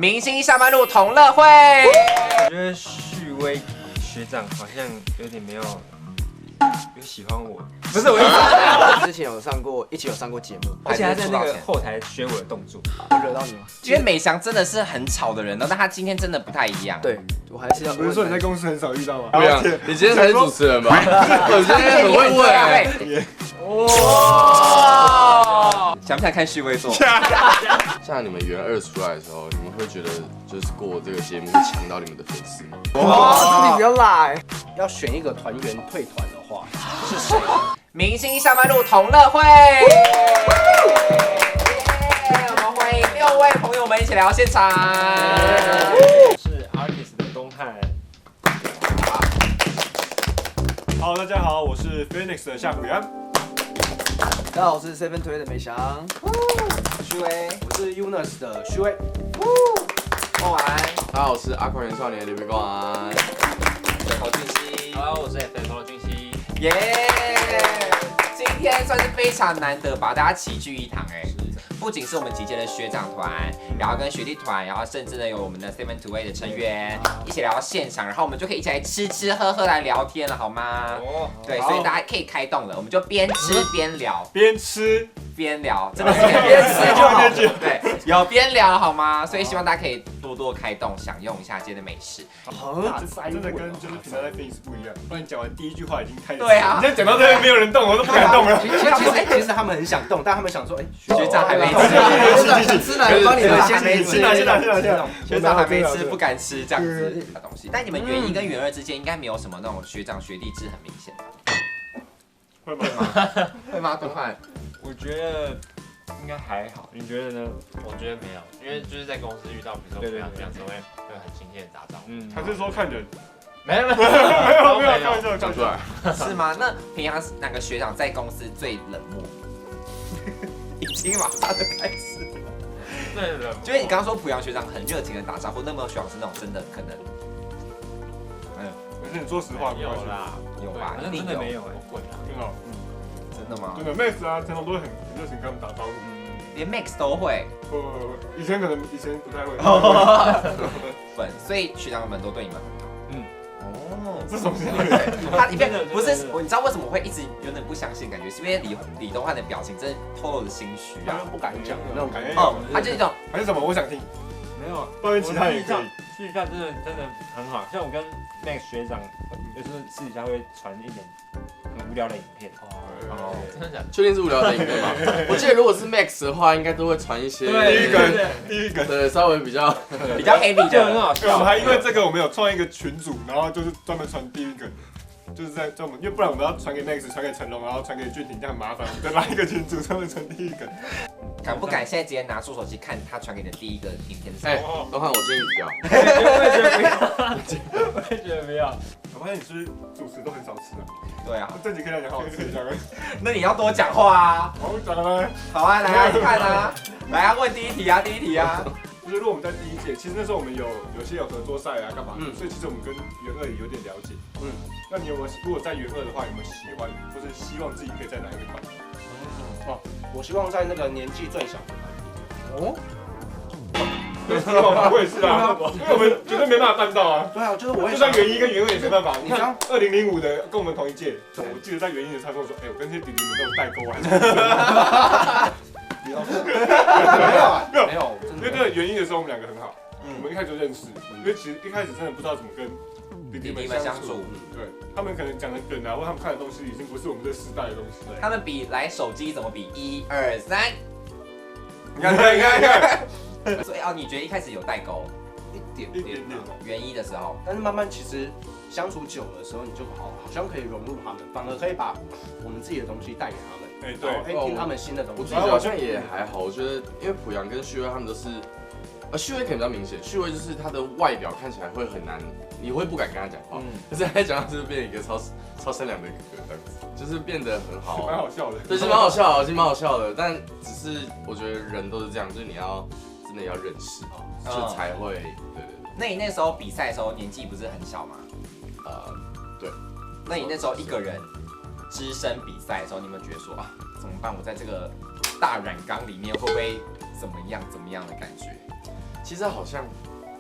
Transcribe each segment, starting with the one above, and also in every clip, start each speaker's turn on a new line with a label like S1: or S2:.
S1: 明星下班路同乐会。
S2: 我觉得旭威学长好像有点没有喜欢我，不是我意思。
S3: 之前一起有上过节目，
S2: 而且他在那个后台学我的动作，
S3: 我惹到你吗？
S1: 因为美翔真的是很吵的人哦，但他今天真的不太一样。
S3: 对，我还是要。
S4: 不是说你在公司很少遇到吗？
S5: 对啊，你今天才是主持人吧？我今天很会问。
S1: 哇！想不想看旭威做？
S5: 像你们元2出来的时候，你们会觉得就是过这个节目会抢到你们的粉丝吗？
S3: 哇，这题比较辣哎。要选一个团员退团的话，是谁？
S1: 明星下班路同乐会。我们欢迎6位朋友们一起来到现场。
S2: 是 Artist 的东汉。
S4: 好，大家好，我是 Phoenix 的夏普阳。
S3: 大家好，我是 728的美翔。
S1: 旭威，
S3: 我是 UNUS 的徐威。
S1: 梦完，
S5: 大家好，我是阿宽元少年刘备光。
S1: 侯俊熙。
S2: Hello， 我是 FM 的俊熙。
S1: 耶！今天算是非常难得把大家齐聚一堂哎。不仅是我们集结的学长团，然后跟学弟团，然后甚至呢有我们的728的成员一起来到现场，然后我们就可以一起来吃吃喝喝来聊天了，好吗？对，所以大家可以开动了，我们就边吃边聊，
S4: 边吃
S1: 边聊，真的是边吃就好。对，有边聊好吗？所以希望大家可以多多开动，享用一下今天的美食。
S4: 真的跟就是平常在 Phoenix 不一样，不然你讲完第一句话已经开始。
S1: 对啊，
S4: 你现在讲到这边没有人动，我都不敢动了。
S3: 其实他们很想动，但他们想说，
S1: 学长还没吃，
S3: 吃哪个帮你们先没吃，
S4: 先来。
S1: 学长还没吃，不敢吃这样子的东西。但你们元1跟元2之间应该没有什么那种学长学弟制很明显吧？
S4: 会吗？
S1: 会吗？东汉？
S2: 我觉得应该还好，你觉得呢？
S6: 我觉得没有，因为就是在公司遇到，比如说平常这样子会很亲切的打招呼。
S4: 还是说看人？
S6: 没有，
S4: 开玩笑，
S5: 讲出来。
S1: 是吗？那平常哪个学长在公司最冷漠？已经马上就开始。
S6: 对的，
S1: 就是你刚刚说濮阳学长很热情的打招呼，那么学长是那种真的可能？
S4: 可是你说实话，
S6: 有啦，
S1: 有吧？
S2: 好像真的没有哎，
S6: 我滚
S4: 真的，
S1: 真的吗？
S4: 真的 Max 啊，陈总都会很热情跟他们打招呼。
S1: 连 Max 都会。
S4: 以前不太会。
S1: 所以学长们都对你们很好。
S4: 这种事
S1: 他里面不是你知道为什么我会一直有点不相信？感觉是因为李东汉的表情真的透露着心虚啊，
S3: 不敢讲的那种感觉。
S1: 他就是一种
S4: 还是什么？我想听。
S2: 没有，
S4: 抱怨其他也可以。
S2: 私底下真的很好，像我跟 Max 学长，有时候私底下会传一点很无聊的影片。
S6: 真的假的？
S5: 确定是无聊的影片吗？我记得如果是 Max 的话，应该都会传一些
S4: 第一个，
S5: 对，稍微比较
S1: heavy 的，
S2: 很好笑。
S4: 我们还因为这个，我们有创一个群组，然后就是专门传第一个，就是在专门，因为不然我们要传给 Max， 传给成龙，然后传给俊廷，这样很麻烦，我们再拉一个群组专门传第一个。
S1: 敢不敢现在直接拿出手机看他传给你的第一个影片是什么？
S5: 东汉，我建议不要。
S2: 我也觉得不要。
S4: 我发现你是不是主食都很少吃啊？
S1: 对啊，
S4: 这集可以讲好好吃，讲个。
S1: 那你要多讲话啊！
S4: 好，讲了。
S1: 好啊，来啊，看啊，来啊，问第一题啊，
S4: 就是如果我们在第一届，其实那时候我们有些有合作赛啊，干嘛？所以其实我们跟元2也有点了解。那你有没有如果在元2的话，有没有喜欢或是希望自己可以在哪一个团？
S3: 我希望在那个年纪最小的团。
S4: 我也是啊，因为我们绝对没办法办到啊。
S3: 对啊，就是我
S4: 就算元1跟元2也没办法。你
S3: 看
S4: 像2005的跟我们同一届，我记得在元1的时候他跟我说，我跟这些弟弟们都有代沟啊。没有，因为这个元1的时候我们两个很好，我们一开始就认识，因为其实一开始真的不知道怎么跟弟弟们相处。对，他们可能讲的梗啊，或他们看的东西已经不是我们这时代的东西。
S1: 他们比来手机怎么比？1、2、3。
S4: 你看。
S1: 所以你觉得一开始有代沟？
S3: 一点
S1: 元1的时候，
S3: 但是慢慢其实相处久的时候，你就好像可以融入他们，反而可以把我们自己的东西带给他们。对，听他们新的东西。
S5: 我自己好像也还好，我觉得因为濮阳跟旭威他们都是，旭威可能比较明显，旭威就是他的外表看起来会很难，你会不敢跟他讲话，可是他讲话就是变一个超善良的一个这样子，就是变得很好，
S4: 蛮好笑的。
S5: 对，是蛮好笑的，其实蛮好笑的，但只是我觉得人都是这样，就是你要真的要认识，就才会对。
S1: 那你那时候比赛的时候年纪不是很小吗？
S5: 对。
S1: 那你那时候一个人只身比赛的时候，你有没有觉得说怎么办？我在这个大染缸里面会不会怎么样的感觉？
S5: 其实好像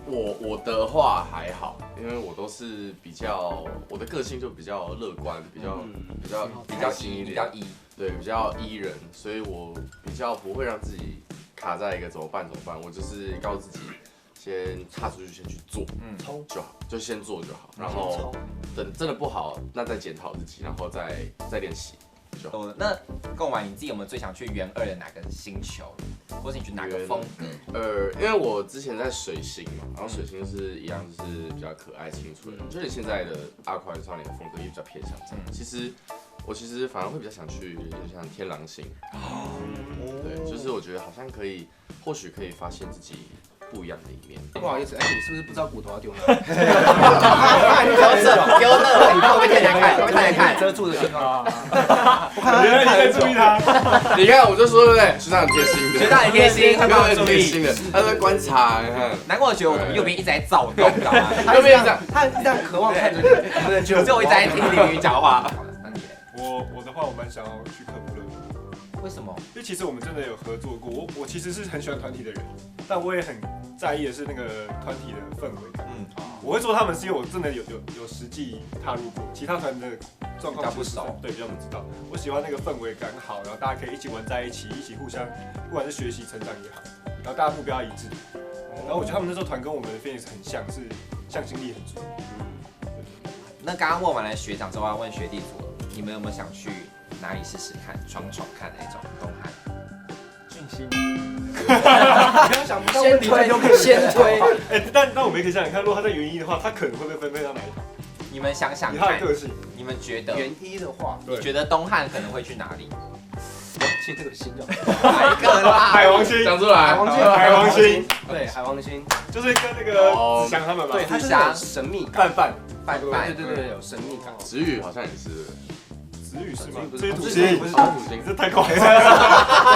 S5: 我的话还好，因为我都是比较我的个性就比较乐观，比较开心一点，
S1: 比较 E，
S5: 对，比较 E 人，所以我比较不会让自己卡在一个怎么办，我就是告诉自己先踏出去，先去做，冲就好，就先做就好，然后等真的不好，那再检讨自己，然后再练习。
S1: 那跟我玩，你自己有没有最想去元2的哪个星球，或是你去哪个风格？
S5: 因为我之前在水星嘛，然后水星就是一样，就是比较可爱清纯，就是现在的阿夸少年的风格也比较偏向这样。我其实反而会比较想去，有点像天狼星。对，就是我觉得好像或许可以发现自己不一样的一面。
S3: 不好意思，你是不是不知道骨头要丢哪？
S1: 丢那，你会不会太难看？
S3: 遮住的地方。
S4: 原来你在注意他。
S5: 你看，我就说对不对？学长很贴心的，
S1: 学长很贴心，他帮我注意
S5: 的，他在观察。你看，
S1: 难怪我觉得我右边一直在躁动，你知道吗？
S5: 右边这样，
S3: 他这样渴望看着你，
S1: 只有我一直在听林宇讲话。
S4: 我的话，我蛮想要去科普勒的。
S1: 为什么？
S4: 因为其实我们真的有合作过，我其实是很喜欢团体的人，但我也很在意的是那个团体的氛围感。我会说他们是因为我真的有实际踏入过，其他团的状况
S1: 不熟，
S4: 对，比较不知道。我喜欢那个氛围感好，然后大家可以一起玩在一起，一起互相，不管是学习成长也好，然后大家目标一致。然后我觉得他们那时候团跟我们的 Phoenix 很像，是向心力很足。
S1: 那刚刚问完了学长之后，要问学弟组了，你们有没有想去哪里试试看、闯看那种东汉？
S2: 俊星，
S3: 想不到问题就可以先推。
S4: 但我们也可以想想看，如果他在元一的话，他可能会被分配到哪一团？
S1: 你们想想
S4: 以他的
S1: 看，
S4: 个性，
S1: 你们觉得
S3: 元一的话，
S1: 你觉得东汉可能会去哪里？
S3: 去这个星就
S1: 哪一个啦？
S4: 海王星
S5: 讲出来，
S4: 海王星，
S3: 对，海王星，
S4: 就是跟那个子祥他们吧，
S3: 对，它就是有神秘感，
S4: 范，
S3: 对，有神秘感。
S5: 子宇好像也是，
S4: 子宇是吗？
S3: 不
S4: 这是土
S3: 是
S4: 星，
S5: 不是土星，
S4: 这太快了。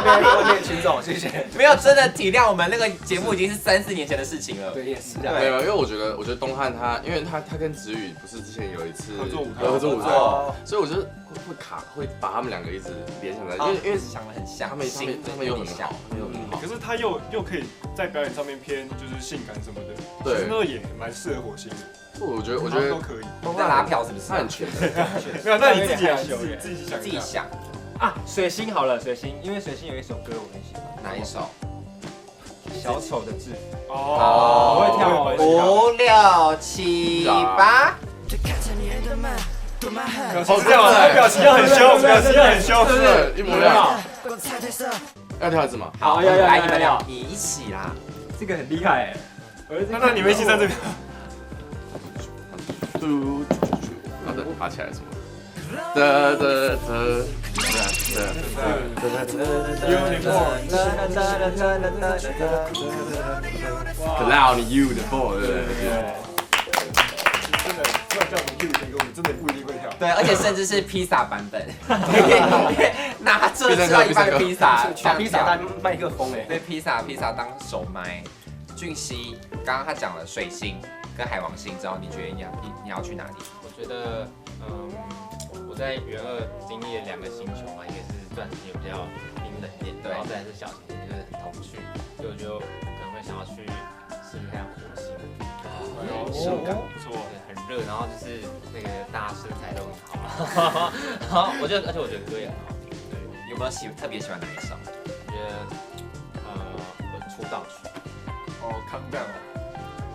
S3: 外面秦总，谢谢。
S1: 没有真的体谅我们那个节目已经是3、4年前的事情了。
S3: 对，也是
S5: 没有，因为我觉得东汉因为他跟子宇不是之前有一次
S4: 合作舞台，
S5: 所以我觉得会把他们两个一直联想在，因为
S1: 想得很像，
S5: 他们又很好，
S4: 可是他又可以在表演上面偏就是性感什么的，
S5: 对，
S4: 其实那也蛮适合火星的。
S5: 我觉得
S4: 都可以。
S1: 都在拉票是不是？
S5: 他很全的，
S4: 没有，那你自己
S1: 自己想
S2: 啊，水星好了，水星，因为水星有一首歌我很喜欢，
S1: 哪一首？
S2: 小丑的制服。
S1: 哦，
S2: 我会跳
S1: 5、6、7、8。
S4: 好跳啊！表情要很凶，
S5: 是一模一样。要跳一次吗？
S1: 好，来你们俩，你一起啦。
S2: 这个很厉害哎。
S4: 那你们一起在这边。
S5: 好的，爬起来什么？Cloud Uniform， 对。
S4: 真的，突然叫我们 Q 以前歌，我们真的不一定会跳。
S1: 对，而且甚至是披萨版本，拿着吃到一半的披萨，
S3: 把披萨当麦克风哎，
S1: 对，披萨当手麦。俊熙，刚刚他讲了水星跟海王星之后，你觉得你要去哪里？
S6: 我觉得，我在元2经历了2个星球嘛，一个是钻石星比较冰冷一点，然后再来是小行星，就是很童趣，所以我就可能会想要去试试看火星。
S4: 性感不错，
S6: 很热，然后就是那个大家身材都很好，然后而且我觉得歌也很好听。对，
S1: 有没有特别喜欢哪一首？
S6: 我觉得我出道曲。
S4: Calm Down。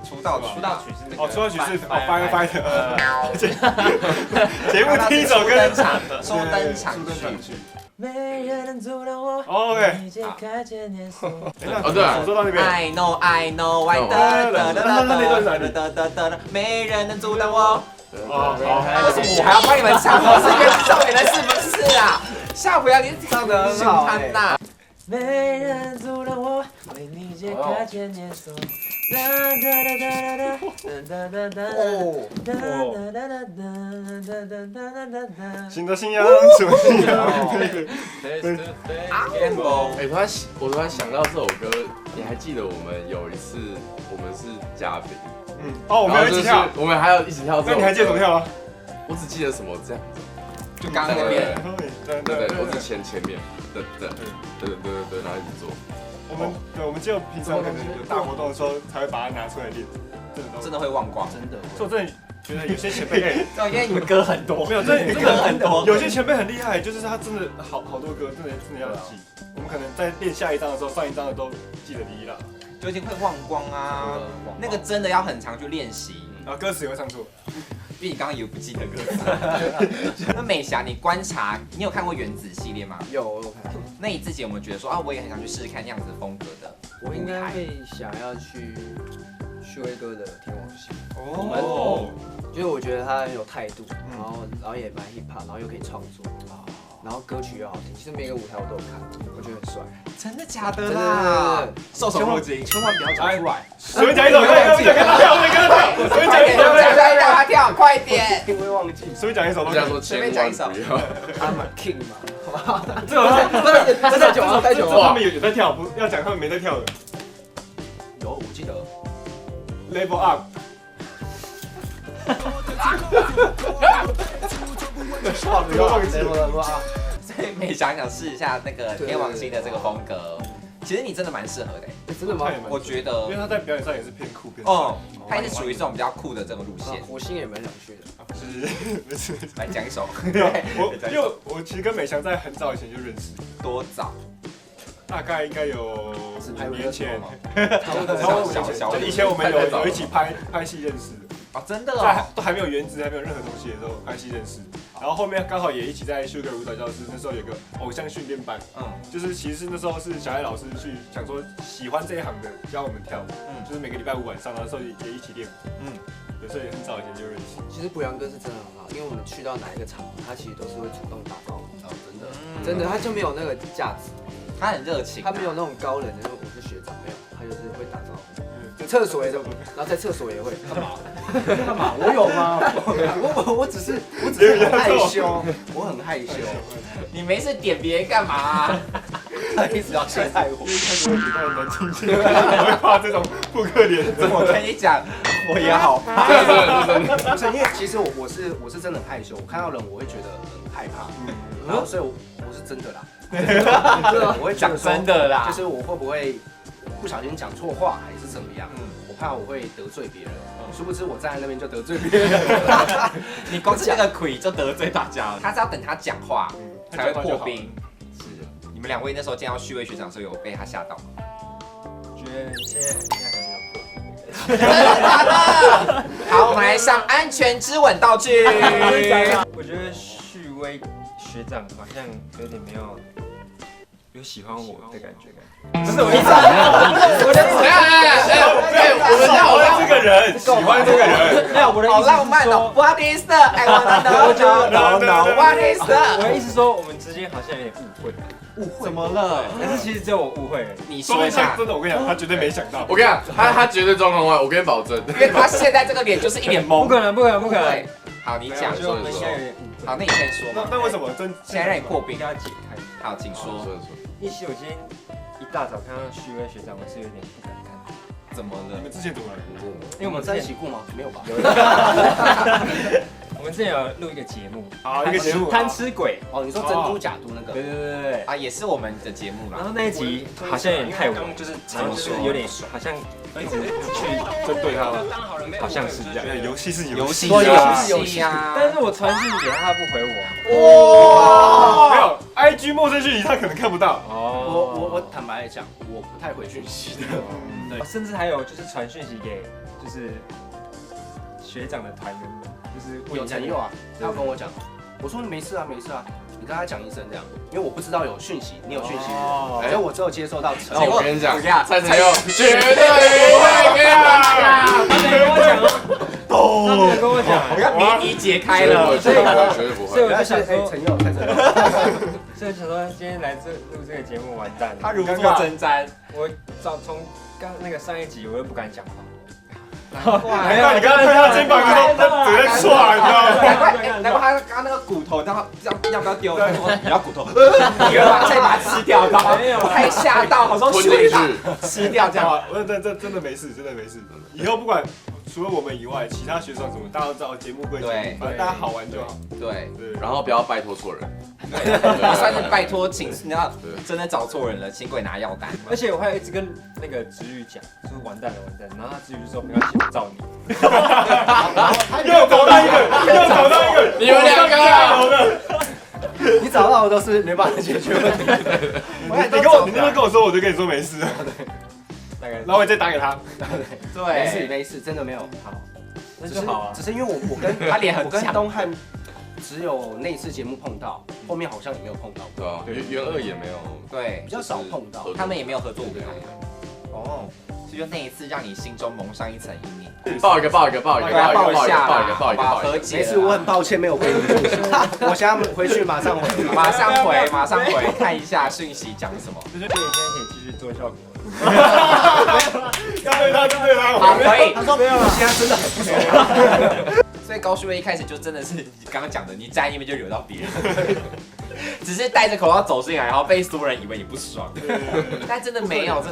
S1: 出道曲是那个。
S4: 出道曲是Firefighter。节目第一首歌
S1: 初登场曲。
S6: 没人能阻挡我。
S4: OK。
S5: 对，
S4: 我说到那边。
S1: I know，why 没人能阻挡我。为什么我还要帮你们唱？我是原少年的是不是啊？下不要你唱得很好呐。
S6: 没人阻挡我，为你解开千年锁。
S4: 新的信仰，什么信仰？
S5: 我突然想到这首歌，你还记得我们有一次我们是嘉宾，
S4: 我们一起跳，
S5: 我们还要一起跳。
S4: 那你还记得怎么跳吗？
S5: 我只记得什么这样子，
S1: 就刚刚那边，
S5: 对，我只前面，对，然后一起做。
S4: 我们只有平常可能有大活动的时候才会把它拿出来练，
S1: 真的会忘光，
S3: 真的。
S4: 所以我真的觉得有些前辈，
S1: 因为你们歌很多，
S4: 没有，真的
S1: 很多，
S4: 有些前辈很厉害，就是他真的好多歌，真的要记。我们可能在练下一章的时候，上一章的都记得第一啦，
S1: 就已经会忘光啊。那个真的要很常去练习，
S4: 然后歌词也会唱错。
S1: 因为你刚刚也不记得歌词。那美霞，你观察，你有看过原子系列吗？
S7: 有，我有看。
S1: 那你自己有没有觉得说啊，我也很想去试试看那样子风格的？
S7: 我应该会想要去旭威哥的天王星。
S4: 哦，
S7: 就是我觉得他很有态度，然后也蛮 hip hop， 然后又可以创作，然后歌曲又好听。其实每个舞台我都有看，我觉得很帅。
S1: 真的假的啦？受手不惊，
S3: 千万不要讲出来。
S4: 随便讲一首，跟他跳，随便讲一首，
S1: 让他跳，快点！
S3: 定会忘记。
S4: 随便讲一首都可以。
S1: 随便讲一首。
S7: I'm a king 嘛，好不好？
S4: 这种
S7: 太久了，太久了。
S4: 他们有在跳，不要讲他们没在跳的。
S3: 有，我记得。
S4: Level up。
S1: 所以美霞想试一下那个天王星的这个风格，其实你真的蛮适合的。
S7: 真的吗？
S1: 我觉得，
S4: 因为他在表演上也是偏酷偏。
S1: 哦，他也是属于这种比较酷的这个路线。
S7: 火星也蛮想去的。
S4: 是，
S1: 来讲一首。
S4: 因为我其实跟美翔在很早以前就认识。
S1: 多早？
S4: 大概应该有5年前。
S1: 小
S4: 以前我们有一起拍戏认识。
S1: 哦，真的
S4: 在都还没有原子，还没有任何东西的时候拍戏认识，然后后面刚好也一起在 Sugar 舞蹈教室，那时候有个偶像训练班，就是其实那时候是小艾老师去想说喜欢这一行的教我们跳舞，就是每个礼拜5晚上，然后那时候也一起练舞，对，所以很早以前就认识。
S7: 其实濮阳哥是真的很好，因为我们去到哪一个场合，他其实都是会主动打招呼，真的，他就没有那个架子，
S1: 他很热情，
S7: 他没有那种高冷的那种我是学长，没有，他就是会打招呼。厕所也都，然后在厕所也会干嘛？
S3: 干嘛？我有吗？我只是很害羞，我很害羞。
S1: 你没事点别人干嘛？
S3: 一直要陷害我。
S4: 因为开始会比较难听见，我会怕这种扑克脸。
S1: 我跟你讲，我也好怕。
S3: 不是，因为其实我是真的很害羞，我看到人我会觉得很害怕，然后所以我是真的啦，我会
S1: 讲真的啦，
S3: 就是我会不会不小心讲错话还是怎么样？我怕我会得罪别人，殊不知我站在那边就得罪别人。
S1: 你光是那个鬼就得罪大家了。他是要等他讲话才会破冰。是，你们2位那时候见到旭威学长的时候有被他吓到吗？
S2: 觉得现在还没有破。
S1: 真的假的？好，我们来上安全之吻道具。
S2: 我觉得旭威学长好像有点没有喜欢我的感觉。
S1: 不是我意思，我
S4: 们好爱这个人，喜欢这个人，
S2: 没有我的意思
S1: 好浪漫哦。What is that? I wanna know. What is that?
S2: 我的意思说，我们之间好像有点误会。
S1: 怎么了？
S2: 但是其实只有我误会了。
S1: 你说一下。
S4: 真的，我跟你讲，他绝对没想到。
S5: 我跟你讲，他绝对状况外，我跟你保证。
S1: 因为他现在这个脸就是一脸懵。
S2: 不可能。
S1: 好，你讲。
S2: 我们现在有点误会。
S1: 好，那你先说。
S4: 那为什么
S1: 现在让你破冰？
S2: 跟他解开。
S1: 好，请说。
S2: 其实我今天一大早看到旭威学长，我是有点不敢看。
S1: 怎么了？
S4: 你们之前怎么了？
S2: 因为我们
S3: 在一起过吗？没有吧？
S2: 我们之前有录一个节目，
S4: 一个节目
S2: 贪吃鬼。
S3: 哦，你说真都假都那个？
S2: 对。
S1: 啊，也是我们的节目啦。
S2: 然后那一集好像有点太晚，就是有点好像一直去
S4: 针对他了，
S2: 好像是这样。
S4: 游戏是
S1: 游戏
S2: 啊！但是我传讯给他，他不回
S1: 我。
S4: 哇！没有 IG 陌生讯息，他可能看不到。
S3: 我坦白来讲，我不太回讯息的。
S2: 对，甚至还有就是传讯息给就是学长的团员们，就是
S3: 有朋友啊，他要跟我讲，我说没事啊，你跟他讲一声这样，因为我不知道有讯息，你有讯息，所以我只有接收到承诺。
S5: 我跟你讲，蔡承
S1: 佑
S5: 绝对不会这样，
S2: 他没跟我讲哦，他没有跟我讲，
S1: 我要谜题解开了，
S5: 绝对不会，
S2: 所以我就想说，
S3: 承佑，
S2: 所以想说今天来录这个节目完蛋了，
S1: 他如坐针毡，
S2: 我从刚那个上一集我又不敢讲话。
S1: 难怪
S4: 你刚刚拍他肩膀的时候，他嘴在唰，你知道吗？
S1: 难怪他刚刚那个骨头，然后要不要丢？你要骨头，你要再把它吃掉，知道吗？我太吓到，好说
S5: 吞进去，
S1: 吃掉这样。
S4: 这真的没事，以后不管除了我们以外，其他学长什么，大家都知道节目归节
S1: 对
S4: 目，反正大家好玩就好。
S1: 对，
S4: 对，
S5: 然后不要拜托错人。
S1: 你算是拜托请，你要真的找错人了，请鬼拿药单。
S2: 而且我还有一直跟那个子宇讲，就是完蛋了，然后他子宇就说没关系，我罩你。
S4: 又找到一个，
S5: 你们两个啊，
S3: 你找到的都是没办法解决问题。
S4: 你那边跟我说，我就跟你说没事，
S2: 大概，
S4: 然后我再打给他。
S3: 没事
S1: 对，
S3: 没事，真的没有。好，
S2: 那就好啊。
S3: 只是因为我跟
S1: 他脸很
S3: 我跟
S1: 强
S3: 东汉只有那一次节目碰到，后面好像也没有碰到过，
S5: 对啊，元二也没有，
S1: 对
S3: 比较少碰到。
S1: 他们也没有合作舞台。哦，所以就那一次让你心中蒙上一层阴影。
S5: 抱一个，
S1: 和解。
S3: 没事，我很抱歉没有回你讯息，我现在回去马上回。
S1: 马上回，看一下讯息讲什么。
S2: 就是可以现在可以继续做效果。
S4: 要对他，
S1: 好，可以。
S3: 他说没有了，现在真的很不爽。
S1: 所以高旭威一开始就真的是你刚刚讲的，你在那边就惹到别人，只是戴着口罩走进来，然后被所有人以为你不爽，但真的没有，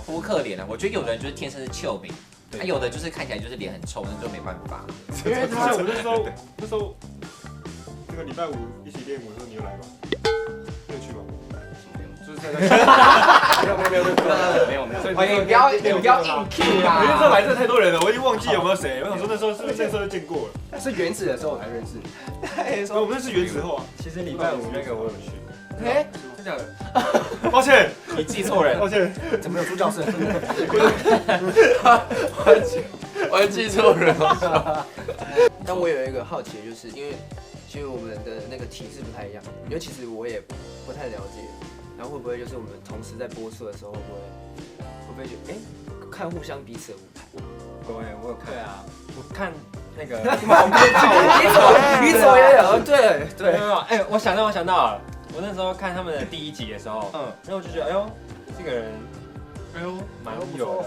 S1: 扑克脸啊！我觉得有的人就是天生是臭名，他有的就是看起来就是脸很臭，那就没办法。
S4: 因为他我那时候那个礼拜五一起练舞的时候，你有来吗？你有去吗？就是在没有。
S1: 你不要硬 Q
S4: 因为那时候
S1: 啦。
S4: 来这太多人了，我已经忘记有没有谁。我想说那时候是不是那时候就见过了？
S3: 是原子的时候我才认识。
S4: 我们认识原子后啊。
S2: 其实礼拜五那个我有去。
S1: 哎，
S4: 真假的？抱歉，
S1: 你记错人。
S4: 抱歉。
S3: 怎么有助教室？
S5: 我记错人了。
S7: 但我有一个好奇，就是因为其实我们的那个体制不太一样，因为其实我也不太了解，然后会不会就是我们同时在播出的时候，会不会就看互相彼此的舞台？
S2: 我有看。
S6: 对啊，
S2: 我看那个。
S7: 你走也有，对。
S2: 没有，我想到了，我那时候看他们的第一集的时候，然后我就觉得，哎呦，这个人，蛮有的哦。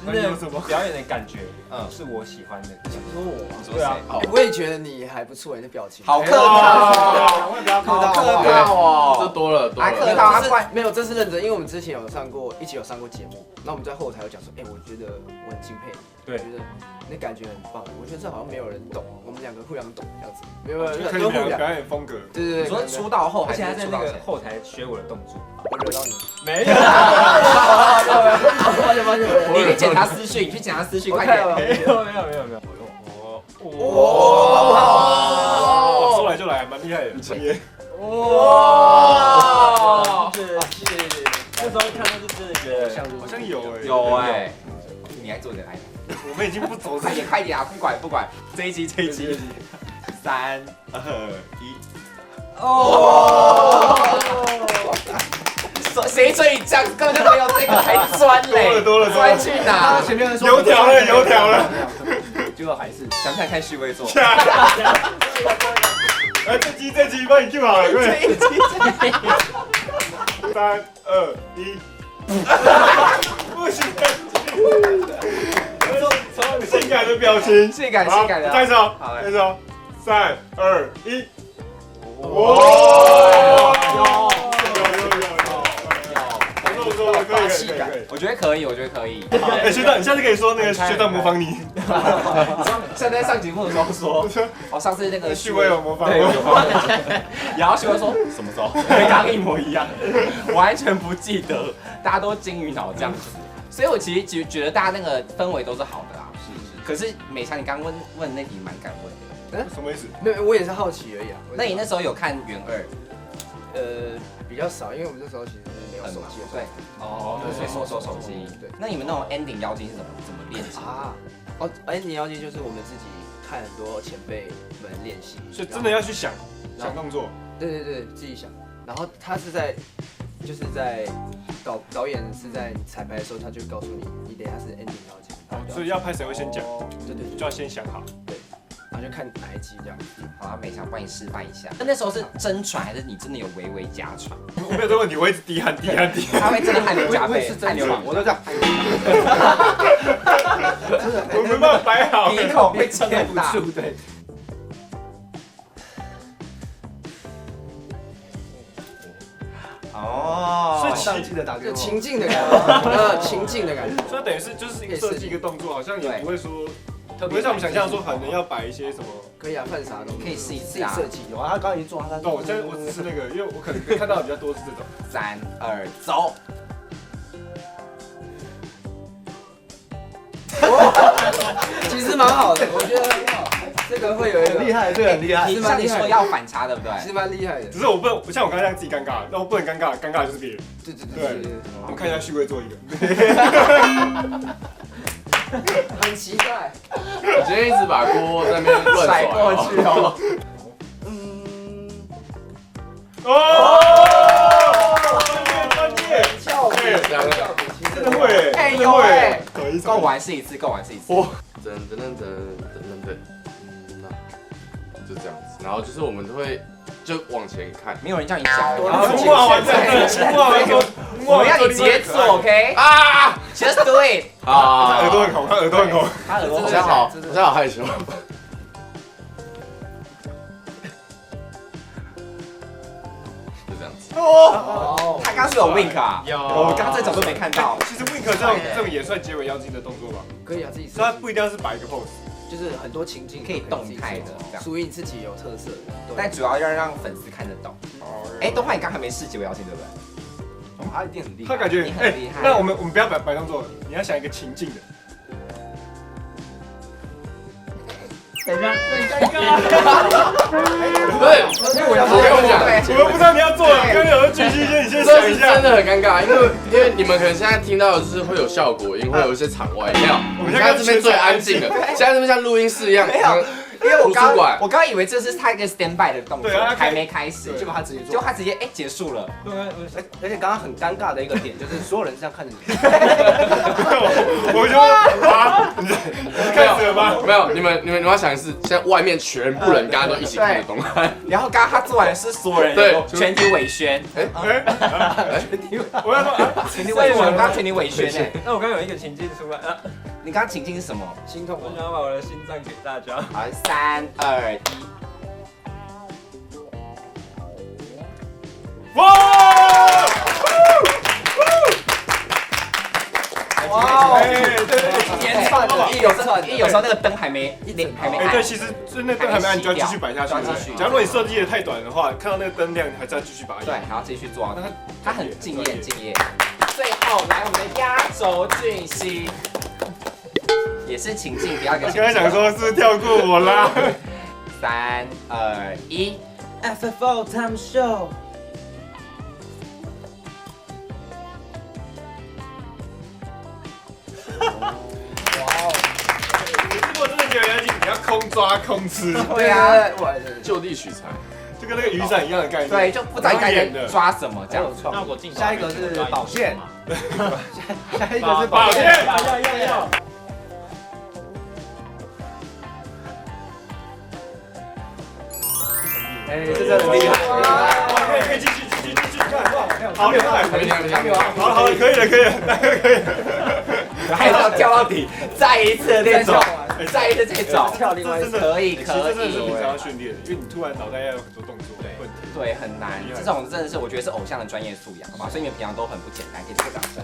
S2: 就是那种表演的感觉，是我喜欢的。
S7: 说我吗？
S1: 对啊，
S7: 我也觉得你还不错，你的表情。
S1: 好客套哦，
S3: 好
S1: 客套哦，
S5: 这多了，
S1: 还客套，他怪
S7: 没有，这是认真，因为我们之前一起有上过节目，那我们在后台有讲说，我觉得我很敬佩你，
S2: 对，
S7: 觉得那感觉很棒，我觉得这好像没有人懂，我们两个互相懂这样子，没有，
S4: 可以两个表演风格。
S7: 对，
S1: 你说出道后还是
S2: 而且他在
S1: 出道前？
S2: 那个后台学我的动作，
S7: 我惹到你，
S2: 没有，
S7: 抱歉，
S1: 你去检查私讯，快点。
S2: 没有。
S4: 说来就来，蛮厉害的。
S1: 哇！
S2: 那时候看到就真的觉得
S4: 好像有
S1: 你还做点来，
S4: 我们已经不走这
S1: 快点啊！不管，这一集，3、2、1，谁追你这样根本就没有这个，还钻嘞？
S4: 多了，
S1: 钻去哪？
S3: 前面说
S4: 油条了，
S3: 结果还是
S1: 想看看旭威做。
S4: 来，这集帮你 Q 好了，快点。3、2、1，不行，性感的表情，
S1: 性感的。
S4: 开始哦，3、2、1，可以。
S1: 我觉得可以。
S4: 学长，你下次可以说那个学长模仿你。
S1: 现在上节目的时候说，上次那个
S4: 旭威有模仿
S1: 我，然后旭威说什么时候？跟刚刚一模一样，完全不记得，大家都金鱼脑这样子。所以我其实觉得大家那个氛围都是好的啦。是。可是美强，你刚问那题蛮敢问的。
S4: 什么意思？
S7: 没有，我也是好奇而已啊。
S1: 那你那时候有看元二？
S7: 比较少，因为我们那时候其实没有手机。
S1: 对。所以收手机。对。那你们那种 ending 妖精是怎么练习啊
S7: ？ending 妖精就是我们自己看很多前辈们练习，
S4: 所以真的要去想动作。
S7: 对，自己想。然后他是在导演是在彩排的时候，他就告诉你，你等一下是 ending 妖精。
S4: 所以要拍谁会先讲。
S7: 对，
S4: 就要先想好。
S7: 对。然后就看哪一集这样。
S1: 好啊，美强帮你示范一下。那时候是真传还是你真的有微假传？
S4: 我没有这个问题，我一直低喊。
S1: 他会真的汗流浃背，汗流浃背，
S3: 我都这样。
S4: 我没办法摆好，
S1: 鼻孔被撑不住。
S3: 对。
S1: 哦，
S3: 所以记得打给我。
S7: 情境的感觉，情境的感觉。
S4: 所以等于是就是设计一个动作，好像也不会说不是像我们想象说可能要摆一些什么。
S7: 可以啊，犯傻都
S1: 可以试一
S7: 自
S1: 次啊。
S7: 己设计。
S3: 有啊，他刚刚已经做，他
S4: 对，我只是那个，因为我可能看到的比较多是这种。
S1: 3、2，走。
S7: 其实蛮好的，我觉得这个会有一个
S3: 很厉害，这个很厉害。
S1: 你像你说要反差，对不对？
S7: 其实蛮厉害的。
S4: 只是我不能像我刚才这样自己尴尬，那我不能尴尬，尴尬的就是别人。
S7: 对，
S4: 我们看一下旭威做一个。
S7: 很期待。
S5: 我今天一直把锅在那边乱
S1: 甩过去哦。
S4: 专业，
S7: 俏皮，
S4: 真的会，
S1: 哎
S4: 真的会，
S1: 够玩是一次，够玩是一次。
S5: 噔，就这样子，然后就是我们会就往前看，
S1: 没有人叫你讲，
S4: 我
S1: 们要你直接做 ，OK？
S5: 啊
S1: ，Just do it。
S4: 他耳朵很红，他耳朵很红。
S1: 他耳朵
S5: 我现在好，我现在好害羞。就这样子。
S1: 哦，他刚是有 wink 啊，
S6: 有
S1: 我刚刚这种都没看到。
S4: 其实 wink 这种也算结尾妖精的动作吧？
S7: 可以啊，自己设
S4: 所以它
S7: 计。
S4: 不一定要是摆一个 pose。
S7: 就是很多情境
S1: 可以动态的这样
S7: 属于你自己有特色的。
S1: 但主要要让粉丝看得懂。哎，东华，你刚还没试结尾妖精对不对？
S3: 他一定很厉害。
S4: 他感觉
S1: 你很厉害
S4: 那我们不要摆动作，你要想一个情境的。
S6: 等一下，
S5: 不是，因为我要跟你讲，
S4: 我们不知道你要做，刚刚有人举起先，你先
S5: 这
S4: 想一下。
S5: 是真的很尴尬，因为你们可能现在听到的就是会有效果音，会有一些场外，没有，我们现在这边最安静的，现在这边像录音室一样，
S1: 没有。因为
S5: 图书馆
S1: 我刚以为这是他一个 stand by 的动作，还没开始，
S3: 结果他直接做，
S1: 结果他直接结束了。
S3: 而且刚刚很尴尬的一个点就是所有人是这样看着你，
S4: 我就啊，你开始了吗？
S5: 没有，你们要想的是，现在外面全部人刚刚都一起看着动漫，
S1: 然后刚刚他做完的是所有人
S5: 对
S1: 全体尾宣，
S4: 我要说
S1: 全体尾宣，刚刚全体尾宣哎，
S2: 那我刚刚有一个情境出来啊，
S1: 你刚刚情境是什么？
S7: 心痛
S2: 我想要把我的心脏给大家。
S1: 好，3、2、1。
S4: 哇！
S1: 哇！
S7: 对，连串的，
S1: 有时候那个灯还没按。
S4: 对，其实那灯还没按，你就要继续摆下去。
S1: 继续。
S4: 假如你设计的太短的话，看到那个灯亮，还是要继续把它。
S1: 对，还要继续做。他很敬业。最后来我们的压轴巨星，也是情境，不要给。
S4: 我刚才想说，是不是跳过我啦
S1: ？3、2、1
S7: ，FFO Time Show。
S4: 如果真的结尾妖精，你要空抓空吃，
S1: 对啊，
S5: 就地取材，
S4: 就跟那个雨伞一样的概念。
S1: 对，就不知道该抓什么这样。
S6: 那我进
S3: 下一个是宝剑，下一个是
S4: 宝剑，
S2: 要。
S3: 哎，这真的很厉害。
S4: 可以继续看，好厉害，好，可以了，
S1: 还要跳到底，再一次这种，再一次这种，
S7: 跳另外一次，
S1: 可以，
S4: 这真的是平常要训练的，因为你突然脑袋要有很多动作，
S1: 对，很难。这种真的是我觉得是偶像的专业素养，好吧？所以你们平常都很不简单，给这个掌声。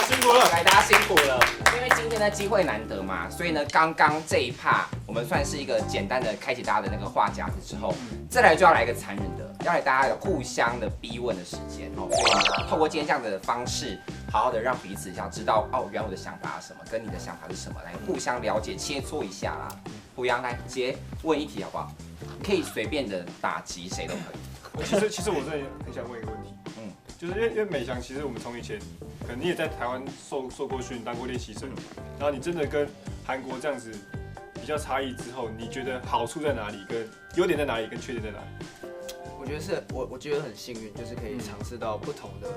S4: 辛苦了，
S1: 来，大家辛苦了。因为今天的机会难得嘛，所以呢，刚刚这一趴我们算是一个简单的开启大家的那个话匣子之后，再来就要来一个残忍的，要来大家有互相的逼问的时间哦。所以透过今天这样的方式，好好的让彼此想知道哦，原来我的想法是什么，跟你的想法是什么，来互相了解切磋一下啦。濮阳来直接问一题好不好？可以随便的打击谁都可以。
S4: 其实我真的很想问一个问题，就是因为美翔，其实我们从以前，可能你也在台湾受过训，当过练习生，然后你真的跟韩国这样子比较差异之后，你觉得好处在哪里？跟优点在哪里？跟缺点在哪里？
S7: 我觉得是我觉得很幸运，就是可以尝试到不同的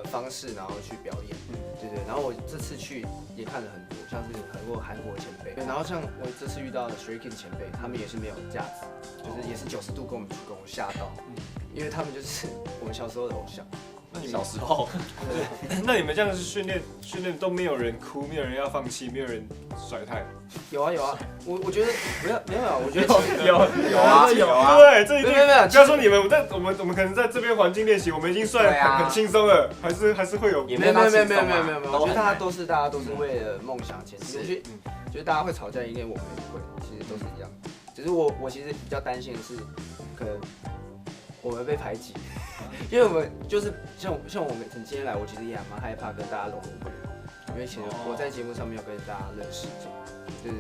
S7: 方式，然后去表演，对。然后我这次去也看了很多，像是很多韩国前辈，对。然后像我这次遇到的 Shuriken 前辈，他们也是没有架子，就是也是90度跟我们鞠躬，我吓到，因为他们就是我们小时候的偶像。
S1: 小时候，
S4: 那你们这样是训练都没有人哭，没有人要放弃，没有人甩态。
S7: 有啊，我觉得没有啊，我觉得
S1: 有啊，
S4: 对，这一定
S7: 没有。
S4: 不要说你们，我们可能在这边环境练习，我们已经算很轻松了，还是会有。
S7: 没有，我觉得大家都是为了梦想前进。我觉得大家会吵架，应该我们也会，其实都是一样。只是我其实比较担心的是，可能我们被排挤，因为我们就是像我们今天来，我其实也蛮害怕跟大家融入不了，因为其实我在节目上面要跟大家认识，对。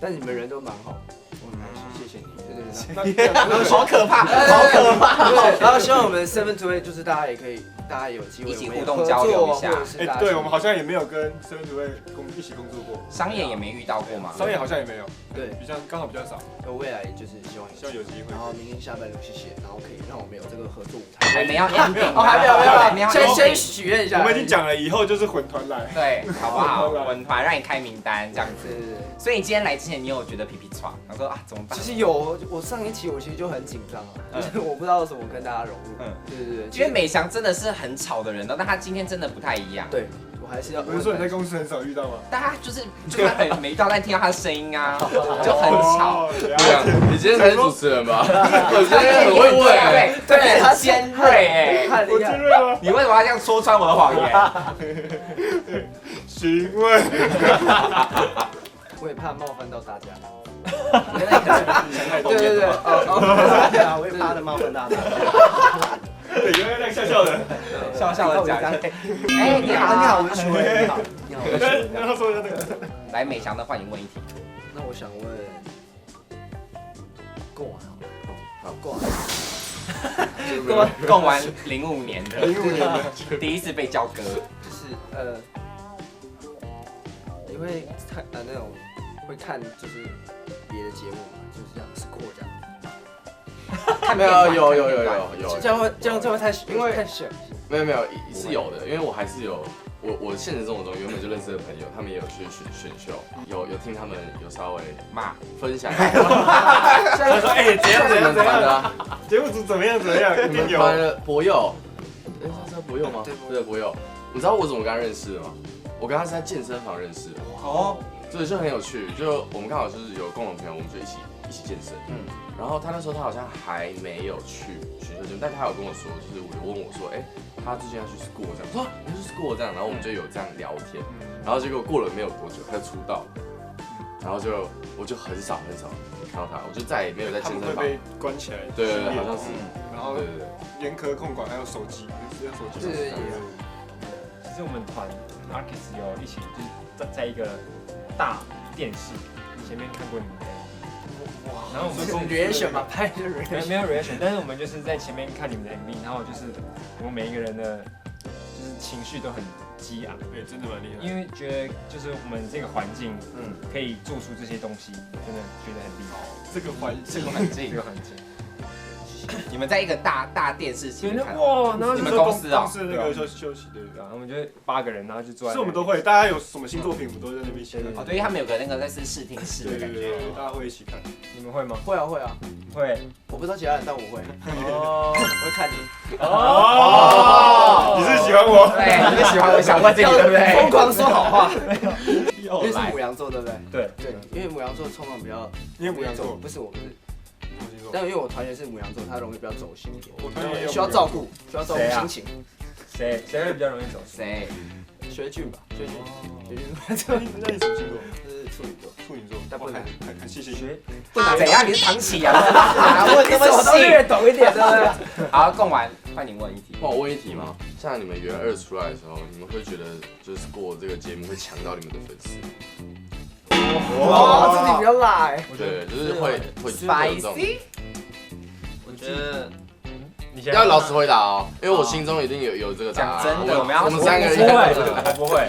S7: 但你们人都蛮好，我很开心，谢谢你，对。
S1: 好可怕，好可怕。
S7: 对，然后希望我们 7 to 8就是大家有机会
S1: 一起互动交流一下。
S4: 对，我们好像也没有跟7 to 8一起工作过，
S1: 商业也没遇到过嘛，
S4: 商业好像也没有，
S7: 对，
S4: 刚好比较少。
S7: 未来就是希望
S4: 有机会。
S7: 然后明天下班了，谢谢，然后可以让我们有这个合作舞台。
S1: 还没要 ending，
S7: 还没有，先许愿一下。
S4: 我们已经讲了，以后就是混团来，
S1: 对，好不好？混团让你开名单这样子。
S7: 对。
S1: 所以你今天来之前，你有觉得皮皮喘？然后说啊，怎么办？
S7: 其实有，我上一期我其实就很紧张啊，就是我不知道怎么跟大家融入。对。
S1: 因为美翔真的是很吵的人，但他今天真的不太一样。
S7: 对，我还是要。
S4: 不是说你在公司很少遇到吗？
S1: 大家就是很没遇到，但听到他的声音啊，就很吵。
S5: 你今天才是主持人吧？我今天很会问，
S1: 对，他尖锐哎，
S4: 我尖锐吗？
S1: 你为什么要这样戳穿我的谎言？
S4: 询问。
S7: 我也怕冒犯到大家。
S3: 对，我也怕的冒犯大家。
S4: 对，原来那个笑的，
S1: 笑的讲。哎，你好，
S7: 我是徐威，你好。
S4: 然后说一下那个。
S1: 来，美翔的换你问一题。
S7: 那我想问，贡丸好，
S1: 贡丸05年的第一次被叫哥，
S7: 就是你会看那种会看就是别的节目嘛，就是这样，score 这样。
S5: 没有，
S7: 这样会太小。
S5: 没有是有的，因为我还是有我现实生活中原本就认识的朋友，他们也有去选秀，有听他们有稍微分享。他
S4: 说哎，怎样
S5: 的？
S4: 节目组怎么样？一定有。
S5: 博佑，他是博佑吗？对，博佑。你知道我怎么跟他认识的吗？我跟他是在健身房认识的。哦。所以就很有趣，就我们刚好就是有共同朋友，我们就一起健身。然后他那时候他好像还没有去选秀节目，但他有跟我说，就是有问我说，他最近要去 school 这样，说你要去 school 这样，然后我们就有这样聊天，然后结果过了没有多久他就出道，然后我就很少看到他，我就再也没有在健身房
S4: 被关起来，
S5: 对，好像是，
S4: 然后严格控管，还有手机，要手机。
S7: 对。
S2: 其实我们团 Arcus 有一起就是在一个大电视前面看过你们的 MV， 然后我们是
S7: reaction 嘛，拍的 reaction，
S2: 没有 reaction， 但是我们就是在前面看你们的 MV， 然后就是我们每一个人的，就是情绪都很激昂，
S4: 真的蛮厉害，
S2: 因为觉得就是我们这个环境，可以做出这些东西，真的觉得很厉害。
S4: 这个环境，
S1: 你们在一个大电视前面看，
S2: 哇，然后
S1: 你们公司啊，
S4: 是那个休息对，
S2: 然后我们就8个人，然后就坐在，
S4: 是我们都会，大家有什么新作品，我们都在那边一起看。
S1: 哦，对，因为他们有个那个类似视听室的感觉，
S4: 大家会一起看。
S2: 你们会吗？
S7: 会啊，
S2: 会。
S7: 我不知道其他人，但我会。哦，我会看你。
S4: 哦，你是喜欢我？
S1: 对，你是喜欢我，想问这个对不对？
S7: 疯狂说好话。因为是牡羊座，对不对？
S2: 对，
S7: 因为牡羊座通常比较，
S4: 因为牡羊座
S7: 不是我们是。但因为我团员是牡羊座，他容易比较走心一点，
S4: 我团员
S7: 需要照顾心情。
S2: 谁会比较容易走心？
S1: 谁？
S7: 学俊吧，学俊。
S4: 那你什么星座？
S7: 是处女座，
S4: 但不能很谢谢。
S1: 不能怎样？你是唐启阳？
S7: 问这么细，略懂一点，对不对？
S1: 好，供完，换你问一题。
S5: 我问一题吗？像你们元2出来的时候，你们会觉得就是过这个节目会抢到你们的粉丝？
S7: 哇，这题比较辣哎。
S5: 对，就是会
S1: spicy。
S6: 我觉得
S5: 你要老实回答哦，因为我心中一定有这个答案。
S1: 真的，我们
S5: 3个人
S2: 不会。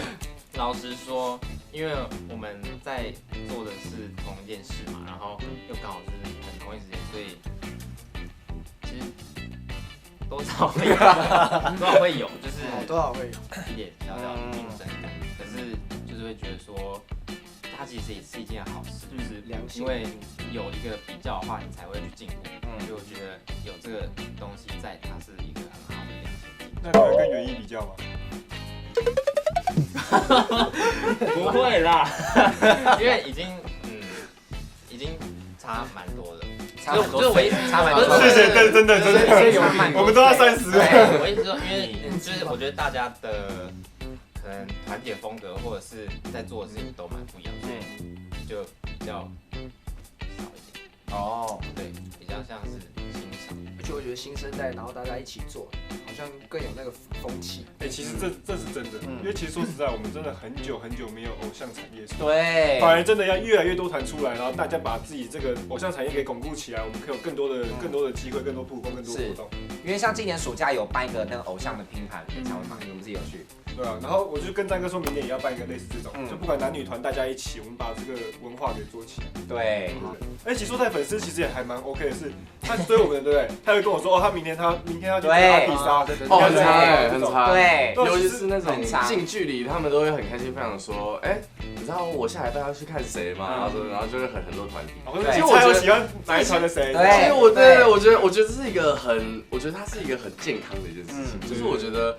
S6: 老实说，因为我们在做的是同一件事嘛，然后又刚好是很同一时间，所以其实多少会有，就是
S7: 多少会有
S6: 一点小小的竞争感。可是就是会觉得说，它其实也是一件好事，就是因为有一个比较的话，你才会去进步。所以我觉得有这个东西在，它是一个很好的良性竞争。
S4: 那你会跟元一比较吗？
S6: 不会啦，因为已经差蛮多的，
S1: 差很多，
S6: 就是我一直差蛮多的。
S4: 谢谢，真的，我们都要30。
S6: 对，我一直说，因为就是我觉得大家的可能团体的风格或者是在做的事情都蛮不一样，所以就比较少一点。
S1: 哦，
S6: 对，比较像是欣赏。
S7: 而且我觉得新生代，然后大家一起做，好像更有那个风气。
S4: 其实这是真的，因为其实说实在，我们真的很久没有偶像产业，
S1: 对，
S4: 反而真的要越来越多团出来，然后大家把自己这个偶像产业给巩固起来，我们可以有更多的机会，更多曝光，更多活动。
S1: 因为像今年暑假有办一个那个偶像的拼盘演唱会嘛，你们自己有去？
S4: 对啊，然后我就跟詹哥说，明年也要办一个类似这种，就不管男女团，大家一起，我们把这个文化给做起来。
S1: 对，
S4: 其实说在粉丝其实也还蛮 OK 的是，他追我们的，对不对？他会跟我说，他明天要去追阿迪莎，
S5: 很差，很差，
S1: 对，
S5: 尤其是那种近距离，他们都会很开心，分享说，你知道我下礼拜要去看谁吗？然后就会很多团体。
S4: 其实我有喜欢哪一团的谁？
S1: 对，
S5: 其实我觉得这是一个我觉得它是一个很健康的一件事情，就是我觉得。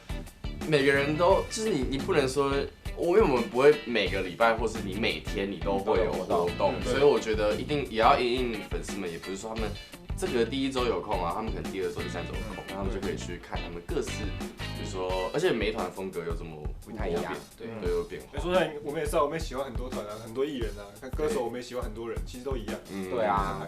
S5: 每个人都就是你不能说，因为我们不会每个礼拜或是你每天你都会有活动，所以我觉得一定也要因应粉丝们，也不是说他们这个第1周有空啊，他们可能第2周、第3周有空，那他们就可以去看他们各式，比如说，而且每一团风格又这么
S1: 不太一样，
S5: 对，都有变化。
S4: 说实在，我们也知道，我们也喜欢很多团啊，很多艺人啊，歌手我们也喜欢很多人，其实都一样。
S1: 对啊，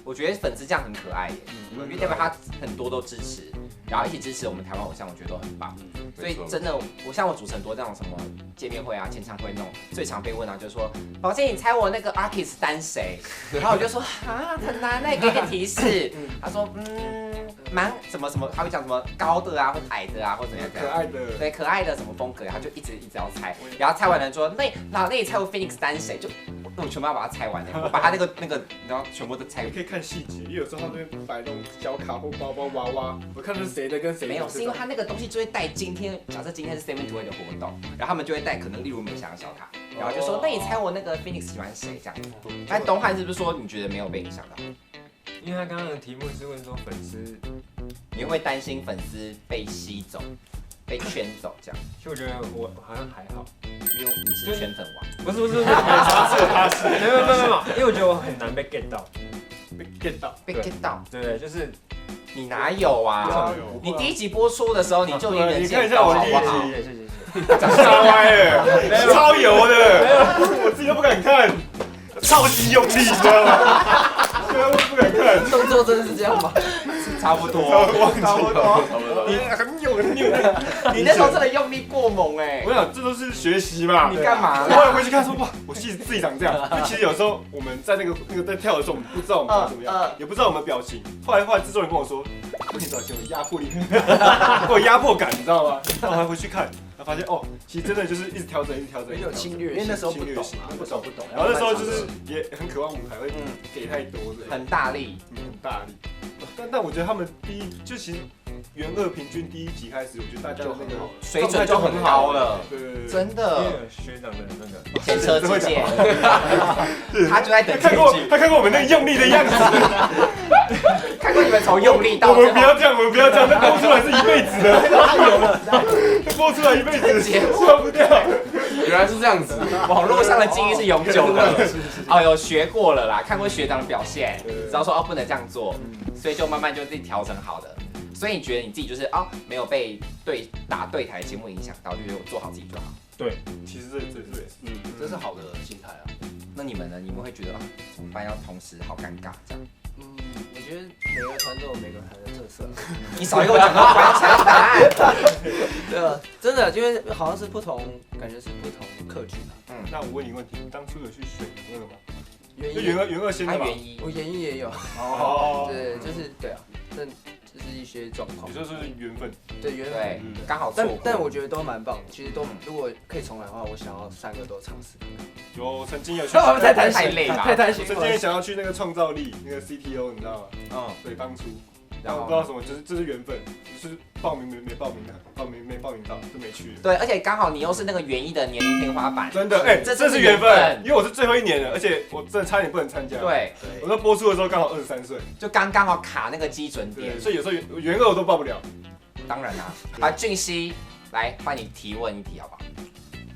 S1: 我觉得粉丝这样很可爱耶，因为代表他很多都支持，然后一起支持我们台湾偶像，我觉得都很棒。所以真的，我主持很多那种什么见面会啊、签唱会那种，最常被问啊，就是说，宝姐，你猜我那个 Artist 单谁？然后我就说啊，很难，那你给点提示。他说蛮什么什么，他会讲什么高的啊，或矮的啊，或怎样
S4: 可爱的，
S1: 对，可爱的什么风格，他就一直要猜，然后猜完了说，那你猜我 Phoenix 单谁？就我全部要把它猜完的，我把他那个，然后全部都猜。
S4: 你可以看细节，因为有时候他那边摆那种小卡或包包娃娃，我看是谁的跟谁的。
S1: 没有，是因为他那个东西就会带今天，假设今天是 7-2-8的活动，然后他们就会带可能例如美翔的小卡，然后就说，那你猜我那个 Phoenix 喜欢谁？这样。但东汉是不是说你觉得没有被影响到？
S2: 因为他刚刚的题目是问说粉丝，
S1: 你会不会担心粉丝被吸走、被圈走这样？
S2: 其实我觉得我好像还好，
S1: 因为你是圈粉王。
S2: 不是，他是，没有，因为我觉得我很难被 get 到，
S1: 被 get 到。
S2: 对，就是
S1: 你哪有啊？你第1集播出的时候你就有人
S4: 你看一下我第1集，
S2: 谢谢。
S4: 炸歪了，超油的，我自己都不敢看，超级用力，你知道吗？对啊，我不敢看。
S7: 动作真的是这样吗？
S1: 差不多。
S4: 你很扭。
S1: 你那时候真的用力过猛哎！
S4: 我想这都是学习嘛。
S1: 你干嘛？
S4: 后来回去看说哇，我自己长这样。因为其实有时候我们在那个在跳的时候，我们不知道我们长怎么样，也不知道我们表情。后来制作人跟我说，你表情有压迫力，有压迫感，你知道吗？然后还回去看。然后发现其实真的就是一直调整，
S7: 很有侵略，因为那时候不懂嘛，不懂。
S4: 然后那时候就是也很渴望舞台，会给太多的，
S1: 很大力，
S4: 很大力。但我觉得他们就其实元2平均第1集开始，我觉得大家那个
S1: 水准就很高了，
S4: 对，
S1: 真的。
S2: 学长的那个
S1: 前车之鉴，他就在等这一集。
S4: 他看过我们那个用力的样子，
S1: 看过你们从用力到。
S4: 我们不要这样，那播出来是一辈子的，太有了，播出来一辈子，受不掉。
S5: 原来是这样子，
S1: 网络上的记忆是永久的。有学过了啦，看过学长的表现，知道说不能这样做，所以就慢慢就自己调整好的。所以你觉得你自己就是没有被打对台节目影响到，就觉得我做好自己就好。
S4: 对，其实这也是，
S3: 这是好的心态啊。
S1: 那你们呢？你们会觉得怎么办？要同时好尴尬这样？
S7: 我觉得每个团都有每个团的特色。
S1: 你少跟我讲到完成答案。
S7: 对啊，真的，因为好像是不同，感觉是不同客群啊。
S4: 那我问你个问题，你当初有去选元2吗？
S7: 元
S4: 2先的吧？
S7: 我元1也有。对，就是对啊，这是一些状况。
S4: 你说是缘分。
S7: 对，缘分。
S1: 刚好错过。
S7: 但我觉得都蛮棒的，其实都如果可以重来的话，我想要3个都尝试。
S4: 有曾经有去。
S1: 太累了，
S7: 太贪心。
S4: 曾经也想要去那个创造力那个 CTO， 你知道吗？对，当初。然后不知道什么，这是缘分，就是报名没报名到，就没去。
S1: 对，而且刚好你又是那个元1的年龄天花板，
S4: 真的，这是缘分，因为我是最后1年了，而且我真的差点不能参加。对，我在播出的时候刚好23岁，
S1: 就刚好卡那个基准点，
S4: 所以有时候元2我都报不了。
S1: 当然啦。啊，俊熙，来帮你提问一题好不好？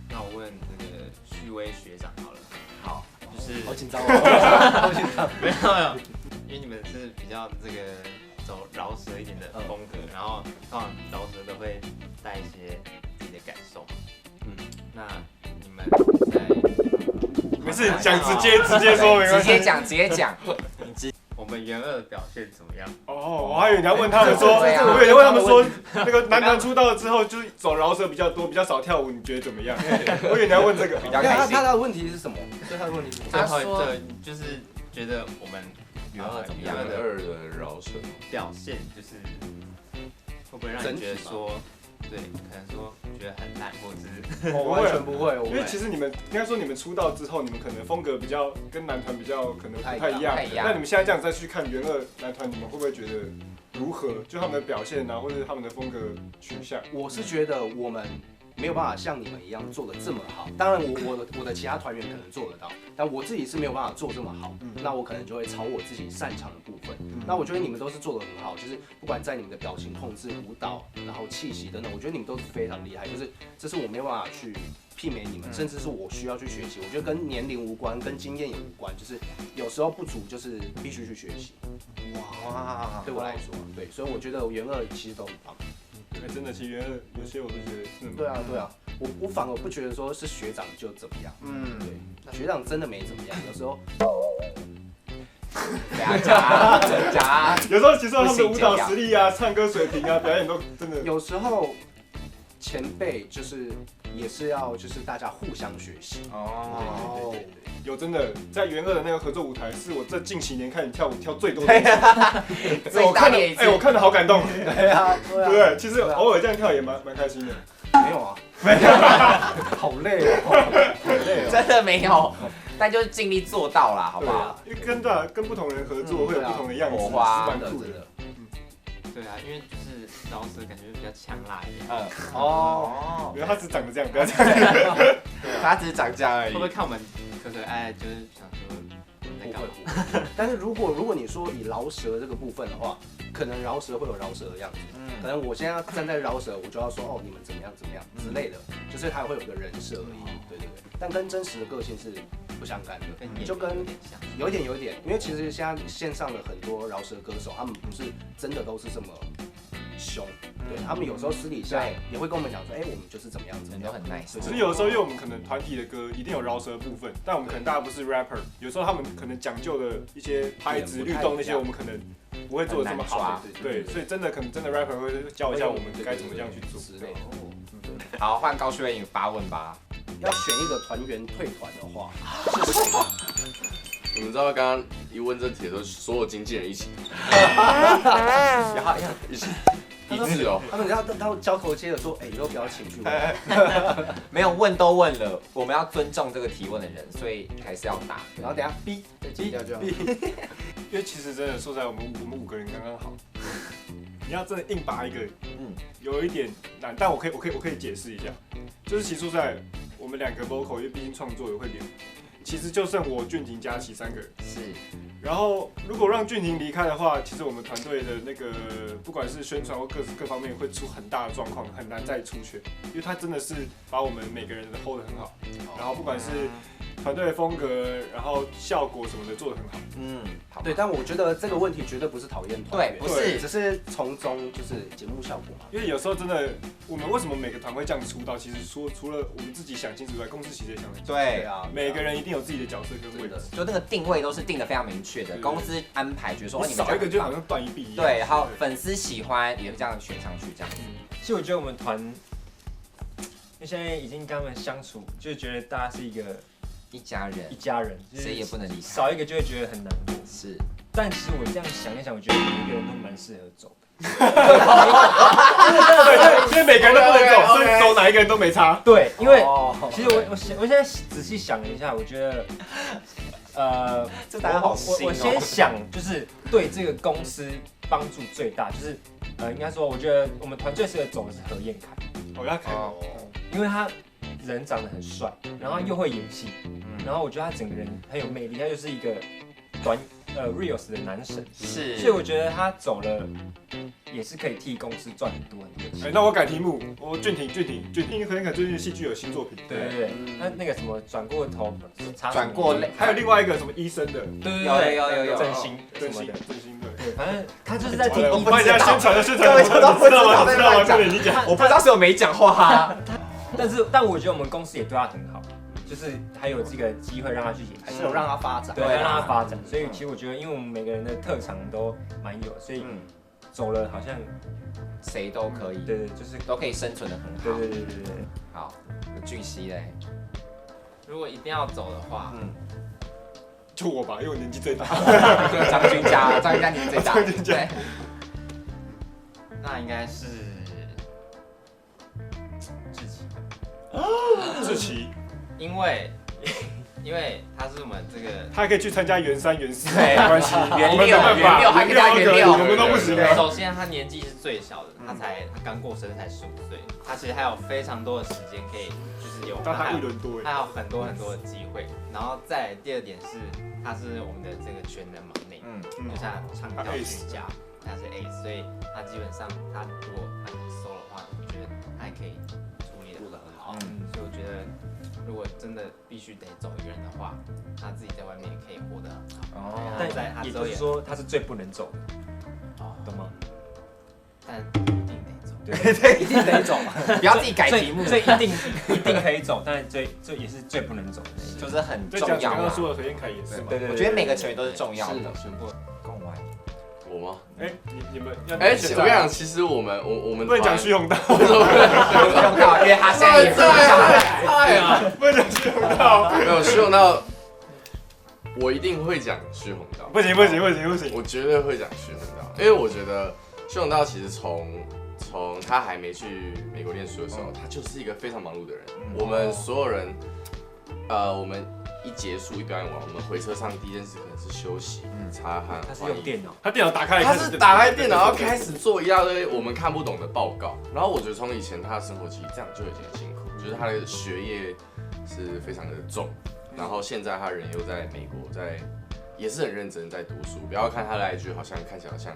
S6: 那我问这个旭威学长好了。
S1: 好，
S6: 就是
S3: 好紧张哦，好紧张。
S6: 没有，因为你们是比较这个走饶舌一点的风格，然后通常饶舌都会带一些自己的感受。那你们在
S4: 没事，讲直接说，没关系。
S1: 直接讲。
S6: 我们元二的表现怎么样？
S4: 哦，我还以为你要问他们说，我以为问他们说，那个男团出道了之后就是走饶舌比较多，比较少跳舞，你觉得怎么样？我以为你要问这个，
S1: 比较开心。
S3: 他的问题是什么？所以他的问题是什么？
S6: 他说就是觉得我们元二怎么样
S5: 元二的饶舌
S6: 表现，就是会不会让你觉得说？对，可能说觉得很烂，或者是
S3: 我完全不会，
S4: 因为其实你们应该说你们出道之后，你们可能风格比较跟男团比较可能不太一样。那你们现在这样再去看元二男团，你们会不会觉得如何？就他们的表现啊，或者是他们的风格取向？
S3: 我是觉得我们没有办法像你们一样做得这么好。当然我的其他团员可能做得到，但我自己是没有办法做这么好。那我可能就会朝我自己擅长的部分。那我觉得你们都是做得很好，就是不管在你们的表情控制、舞蹈，然后气息等等，我觉得你们都是非常厉害。就是这是我没有办法去媲美你们，甚至是我需要去学习。我觉得跟年龄无关，跟经验也无关，就是有时候不足，就是必须去学习。哇，对我来说，对，所以我觉得元二其实都很棒。
S4: 真的，其实元二有些我都觉得
S3: 对啊，我反而不觉得说是学长就怎么样，对，学长真的没怎么样，有时候。
S1: 讲，
S4: 有时候其实他们的舞蹈实力啊、唱歌水平啊、表演都真的。
S3: 有时候前辈就是也是要就是大家互相学习。哦，对，
S4: 有真的在元二的那个合作舞台，是我这近几年看你跳舞跳最多的一次。我看的，我看的好感动。
S3: 对啊，
S4: 对不对？其实偶尔这样跳也蛮开心的。
S3: 没有啊，好累哦，好累哦，
S1: 真的没有。但就是尽力做到啦，好不好？
S4: 因为跟不同人合作会有不同的样子，是蛮酷的。
S6: 对啊，因为就是饶舌感觉比较强辣一点。
S4: 因为他只长得这样，不要这样。
S1: 他只是长这样而已。
S6: 会不会看我们可爱，就是想说
S3: 不会。但是如果你说以饶舌这个部分的话，可能饶舌会有饶舌的样子。可能我现在要站在饶舌，我就要说哦，你们怎么样之类的，就是他会有个人设而已。对。但跟真实的个性是不相干的，就跟有一点，因为其实现在线上的很多饶舌歌手，他们不是真的都是这么凶，对他们有时候私底下也会跟我们讲说，我们就是怎么样，
S1: 都很 nice。
S4: 只是有的时候，因为我们可能团体的歌一定有饶舌的部分，但我们可能大家不是 rapper， 有时候他们可能讲究的一些拍子、律动那些，我们可能不会做的这么好。对，所以真的可能真的 rapper 会教一下我们该怎么样去做之类的。
S1: 好，换高旭伟发问吧。
S3: 要选一个团员退团的话，
S5: 你们知道刚刚一问这题的时候，所有经纪人一起，一起一致哦。
S3: 他们要交头接耳说，以后不要请去问。
S1: 没有问都问了，我们要尊重这个提问的人，所以还是要答。
S3: 然后等下 B 再剪掉就好。
S4: 因为其实真的说实在，我们5个人刚刚好。你要真的硬拔一个，有一点难，但我可以解释一下，就是其实说实在，我们2个 vocal， 因为毕竟创作也会连，其实就剩我、俊廷、佳琪3个人。
S1: 是。
S4: 然后如果让俊廷离开的话，其实我们团队的那个不管是宣传或各方面会出很大的状况，很难再出圈，因为他真的是把我们每个人hold得很好，然后不管是团队的风格，然后效果什么的做得很好。
S3: 对，但我觉得这个问题绝对不是讨厌团员，
S1: 对，不是，
S3: 只是从中就是节目效果嘛。
S4: 因为有时候真的，我们为什么每个团会这样子出道？其实除了我们自己想清楚之外，公司其实也想清楚。
S1: 对
S3: 啊，
S4: 每个人一定有自己的角色跟位置，
S1: 就那个定位都是定得非常明确的。公司安排，觉得说
S4: 你少一个就好像断一臂一样。
S1: 对，然后粉丝喜欢也是这样选上去这样子。
S2: 其实我觉得我们团，因为现在已经跟他们相处，就觉得大家是一家人，
S1: 谁也不能离开，
S2: 少一个就会觉得很难过。
S1: 是，
S2: 但其实我这样想一想，我觉得每一个人都蛮适合走的。
S4: 对，因为每个人都不能走，所以走哪一个人都没差。
S2: 对，因为其实我现在仔细想了一下，我觉得，
S1: 这大家好新哦。
S2: 我先想就是对这个公司帮助最大，就是应该说，我觉得我们团最适合走的是何彦凯。因为他人长得很帅，然后又会演戏，然后我觉得他整个人很有魅力，他就是一个reels 的男神，
S1: 是，
S2: 所以我觉得他走了也是可以替公司赚很多的钱。
S4: 那我改题目，我俊廷，可能最近戏剧有新作品。
S2: 对，那个什么转过头，
S1: 转过类，
S4: 还有另外一个什么醫生的，
S2: 对，
S1: 有
S2: 振兴
S4: 真心
S2: 对，反正他就是在替
S4: 我帮人家宣传，
S1: 各位都不知道吗？
S4: 知道吗？这里你讲，
S1: 我不知道是我没讲话。
S2: 但我觉得我们公司也对他很好，就是还有这个机会让他去演戏，
S3: 还是有让他发展，
S2: 对，让他发展。所以其实我觉得，因为我们每个人的特长都蛮有，所以走了好像
S1: 谁都可以，
S2: 对，就是
S1: 都可以生存的很好。
S2: 对。
S1: 好，俊熙嘞，
S6: 如果一定要走的话，
S4: 就我吧，因为我年纪最大。
S1: 张君佳年纪最大，对，
S6: 那应该是
S4: 志奇，
S6: 因为他是我们这个，
S4: 他还可以去参加圆3、圆4，
S1: 对
S4: 没关系，
S1: 圆6还可以加圆6，
S4: 我们都不行啊。
S6: 首先他年纪是最小的，他刚过生日才15岁，他其实还有非常多的时间可以就是有，
S4: 当他一轮多，
S6: 还有很多的机会。然后再来第二点是，他是我们的这个全能忙内，就像唱跳俱佳，他是 ace， 所以他基本上他如果他收的话，我觉得他也可以处理得很好。所以我觉得如果真的必须得走一个人的话，他自己在外面也可以活得很好。
S2: 但也就是说他是最不能走的，懂吗？
S6: 但一定得走。
S1: 对，一定得走，不要自己改题目。
S2: 这一定可以走，但这也是最不能走的，
S1: 就是很重要。
S4: 刚刚说的何彦凯也是嘛。
S2: 对，
S1: 我觉得每个成员都是重要的。
S6: 全部
S1: 共玩。
S5: 我吗？
S4: 你们要
S5: 我跟你讲，其实我们
S4: 不能讲徐宏道，
S1: 徐宏道，因为他现在也是
S5: 太啊，
S4: 不能讲徐宏道，
S5: 没有徐宏道，我一定会讲徐宏道。
S4: 不行，
S5: 我绝对会讲徐宏道，因为我觉得徐宏道其实从他还没去美国念书的时候，他就是一个非常忙碌的人。我们所有人，我们一结束一表演完，我们回车上第一件事可能是休息、擦汗。
S2: 他是用电脑，
S4: 他电脑打开，
S5: 他是打开电脑要开始做一大堆我们看不懂的报告。然后我觉得从以前他的生活其实这样就已经很辛苦，就是他的学业是非常的重，然后现在他人又在美国，也是很认真在读书。不要看他的 IG 好像看起来好像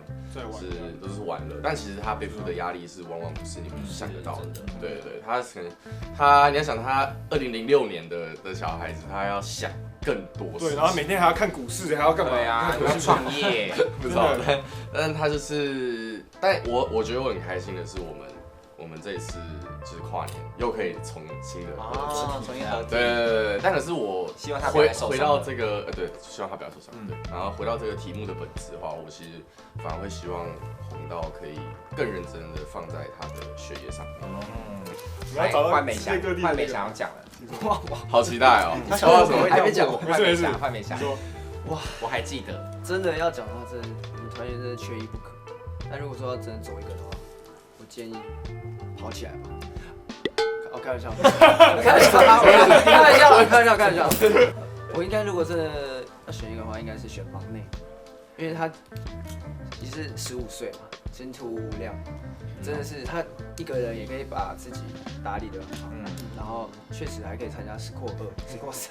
S5: 都是玩乐，但其实他背负的压力是往往不是你们想得到的。对，他可能你要想他2006年的小孩子，他要想更多事情。
S4: 对，然后每天还要看股市，还要干嘛？
S1: 对啊，要创业，
S5: 不知道。但他就是，但我觉得我很开心的是，我们这一次就是跨年又可以重新的
S1: 重新合体。
S5: 对，但可是我
S1: 希望他不要受伤。
S5: 回到这个对，希望他不要受伤。对，然后回到这个题目的本质的话，我其实反而会希望弘道可以更认真的放在他的学业上面。
S1: 换美翔要讲了，
S5: 好期待哦！
S7: 他说什么还没讲过？
S1: 换美翔。哇，我还记得，
S7: 真的要讲的话，真的我们团员真的缺一不可。但如果说要真的走一个的话，我建议跑起来吧。开玩笑，开玩笑。我应该如果真的要选一个的话，应该是选忙内，因为他也是15岁嘛，前途无量，真的是他一个人也可以把自己打理得很好，然后确实还可以参加10扩2、10扩3。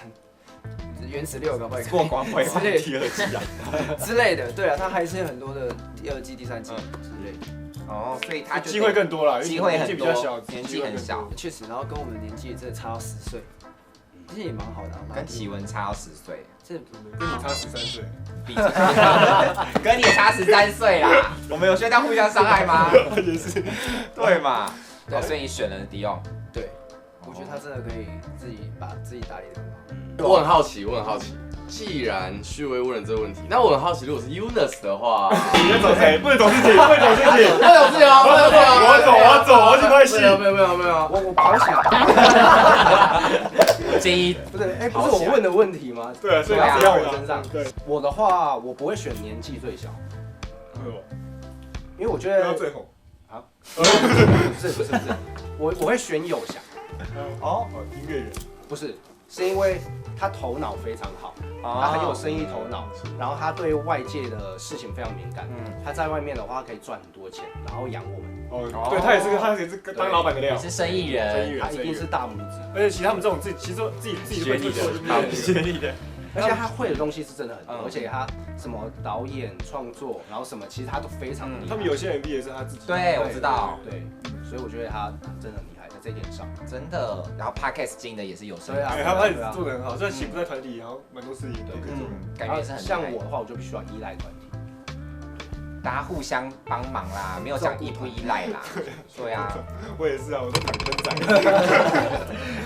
S7: 原始6个
S1: 过光辉
S7: 之类
S4: 第2季啊
S7: 之类的，对啊，他还是有很多的第2季、第3季之类的。
S1: 哦，所以他
S4: 机会更多了，
S1: 机会很多，
S4: 年
S1: 纪很小，
S7: 确实，然后跟我们年纪真的差到10岁，其实也蛮好的。
S1: 跟奇文差到10岁，
S7: 这
S4: 跟你差13岁，
S1: 跟你差13岁啦，我们有需要这样互相伤害吗？
S4: 也是，
S1: 对嘛？对，所以你选了迪奥，
S7: 对，我觉得他真的可以把自己打理得很好。
S5: 我很好奇，既然旭威问了这个问题，那我很好奇，如果是 Eunice 的话，
S4: 你要走谁？不能走自己，不能走自己，我去拍戏。
S5: 没有，
S7: 我跑起来。
S1: 建议
S3: 不是，不是我问的问题吗？
S4: 对啊，所以
S3: 要在我身上。对，我的话，我不会选年纪最小，因为我觉得
S4: 最红
S3: 啊，不是，我会选友翔。
S4: 音乐人
S3: 不是。是因为他头脑非常好，他很有生意头脑，然后他对外界的事情非常敏感。他在外面的话可以赚很多钱，然后养我们。
S4: 对，他也是当老板的料。
S1: 你是生意人，
S3: 他一定是大拇指。
S4: 而且其实他们这种自己会做音乐，
S2: 学历的，
S3: 而且他会的东西是真的很多，而且他什么导演、创作，然后什么，其实他都非常厉害。
S4: 他们有些 MV 也是他自己。
S1: 对，我知道。
S3: 对，所以我觉得他真的很厉害，在这一点上。
S1: 真的。然后 Podcast 经营的也是有声。
S3: 对啊，
S4: 他开始做的很好，虽然其实不在团体，然后蛮多事情都可以做。
S1: 感觉是很
S3: 像我的话，我就必须要依赖团体。
S1: 大家互相帮忙啦，没有讲依不依赖啦。对啊，
S4: 我也是啊，我都躺分仔，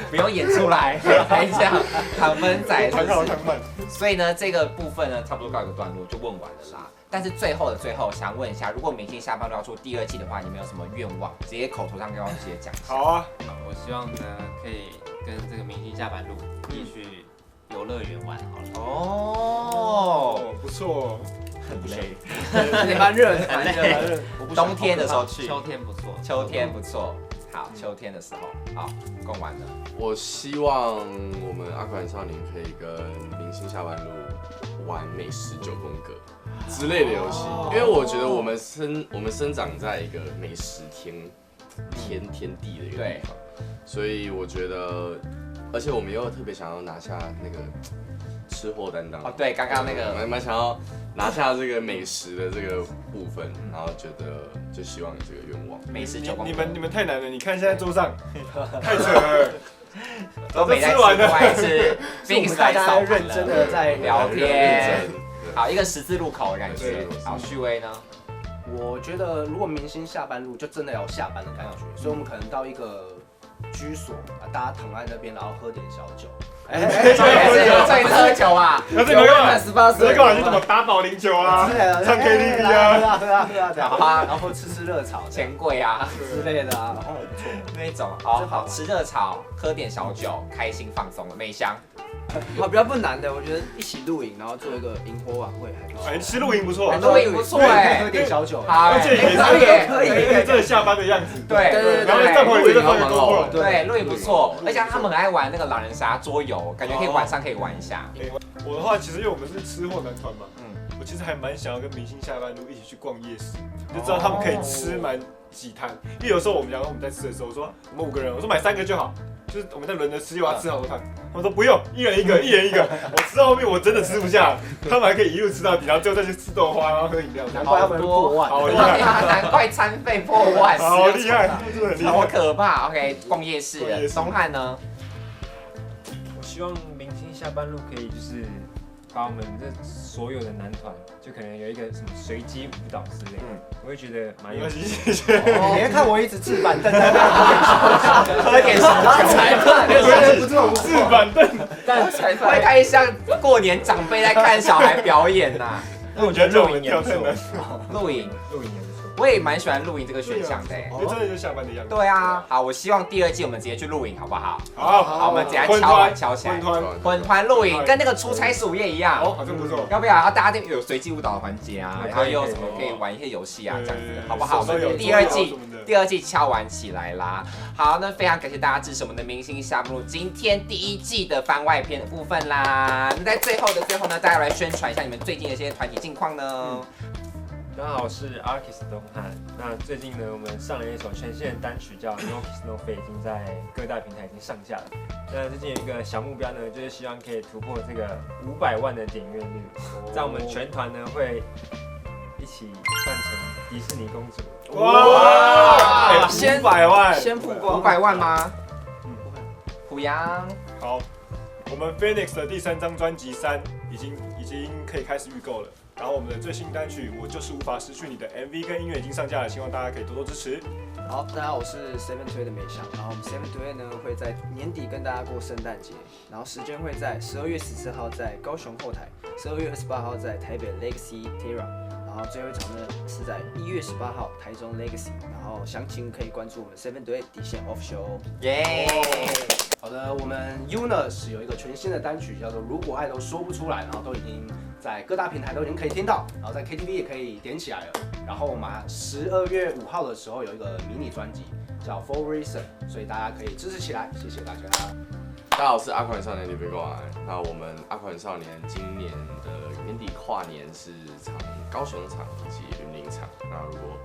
S1: 不用演出来，还讲躺分仔，
S4: 躺好躺满。
S1: 所以呢，这个部分呢，差不多告一个段落就问完了啦。但是最后的最后，想问一下，如果明星下班路要出第2季的话，你们有什么愿望？直接口头上跟我直接讲。
S4: 好啊，
S6: 我希望呢可以跟这个明星下班路一起去游乐园玩好了。
S1: 哦，
S4: 不错。
S1: 很累，
S7: 也蛮热的，
S1: 蛮热。冬天的时候去，
S6: 秋天不错，
S1: 秋天不错。好，秋天的时候，好，共完了。
S5: 我希望我们阿款少年可以跟明星下班路玩美食9宫格之类的游戏，因为我觉得我们生长在一个美食天地的一个地方，所以我觉得，而且我们又特别想要拿下那个吃货担当。
S1: 哦，对，刚刚那个
S5: 蛮想要拿下这个美食的这个部分，然后觉得就希望有这个愿望。
S1: 美食9宫格，
S4: 你们太难了，你看现在桌上太扯了，
S1: 都没在吃完了，还是
S3: 并大家认真的在
S1: 聊天。好，一个十字路口的感觉。好，旭威呢？
S3: 我觉得如果明星下班路就真的要下班的感觉，所以我们可能到一个居所啊，大家躺在那边，然后喝点小酒。
S1: 这次喝酒啊？
S4: 那这个干嘛
S7: ？18岁，
S4: 这干嘛？你怎么打保龄球啊？唱 KTV 啊？
S3: 喝啊这样啊，然后吃热炒、
S1: 钱柜啊
S3: 之类的啊，然后不错
S1: 那种。好，吃热炒，喝点小酒，开心放松了。美香。
S7: 好，比较不难的，我觉得一起露营，然后做一个萤火晚会还不错。
S4: 哎，吃露营不错，
S1: 露营不错哎，
S3: 喝点小酒，
S4: 而且也
S1: 可
S4: 以，这下班的样子。
S1: 对，
S4: 然后帐篷里面放很多，
S1: 对，露营不错，而且他们很爱玩那个狼人杀桌游，感觉可以晚上可以玩一下。
S4: 我的话，其实因为我们是吃货男团嘛，我其实还蛮想要跟明星下班路一起去逛夜市，就知道他们可以吃满几摊。因为有时候我们讲我们在吃的时候，我说我们5个人，我说买3个就好。就是我们在轮着吃，又要吃好多摊。他们说不用，一人一个，一人一个。我吃到后面我真的吃不下，他们还可以一路吃到底，然后最后再去吃豆花，然后喝饮料。
S3: 难怪他们破万，
S4: 好厉害！
S1: 难怪餐费破万，
S4: 好厉害，真的很厉害，
S1: 好可怕。OK， 逛夜市，松汉呢？
S2: 我希望明星下班路可以就是把我们这所有的男团，就可能有一个什么随机舞蹈之类的，我会觉得蛮有趣的。
S3: 你别看我一直置板凳在那边
S1: 喝点什么裁判，
S3: 不错，
S4: 置板凳，
S1: 但裁判会太像过年长辈在看小孩表演呐。
S2: 那我觉得露营也不错，
S1: 露营
S2: 也不错。
S1: 我也蛮喜欢露营这个选项的，
S4: 因为真的就是下班的样子。
S1: 对啊，好，我希望第2季我们直接去露营，好不好？
S4: 好，
S1: 我们直接敲起来，混团露营，跟那个出差15夜一样，
S4: 哦，好像不错。
S1: 要不要？然后大家有随机舞蹈的环节啊，然后又有什么可以玩一些游戏啊，这样子，好不好？我们第2季敲完起来啦。好，那非常感谢大家支持我们的明星下班路今天第1季的番外篇的部分啦。那在最后呢，大家来宣传一下你们最近的一些团体近况呢。
S2: 大家好，我是 Artist 东汉。那最近呢，我们上了一首全新的单曲叫《No Kiss No Fade》，已经在各大平台已经上架了。那最近有一个小目标呢，就是希望可以突破这个500万的点阅率，这样我们全团呢会一起扮成迪士尼公主。
S4: 哇！500万，
S7: 先曝光
S1: 500万吗？虎阳。
S4: 好，我们 Phoenix 的第3张专辑3已经可以开始预购了。然后我们的最新单曲《我就是无法失去你》的 MV 跟音乐已经上架了，希望大家可以多多支持。
S7: 好，大家好，我是 728的美香。然后我们728呢会在年底跟大家过圣诞节，然后时间会在12月14号在高雄后台，12月28号在台北 Legacy Terra， 然后最后一场呢是在1月18号台中 Legacy， 然后详情可以关注我们728_official。
S1: 耶！
S3: 好的，我们 UNUS 有一个全新的单曲叫做《如果爱都说不出来》，然后都已经在各大平台都已经可以听到，然后在 KTV 也可以点起来了。然后我们12月5号的时候有一个迷你专辑叫 For Reason， 所以大家可以支持起来，谢谢大家。
S5: 大家好，我是阿款少年李飞过来。那我们阿款少年今年的年底跨年是场高雄场以及云林场。那如果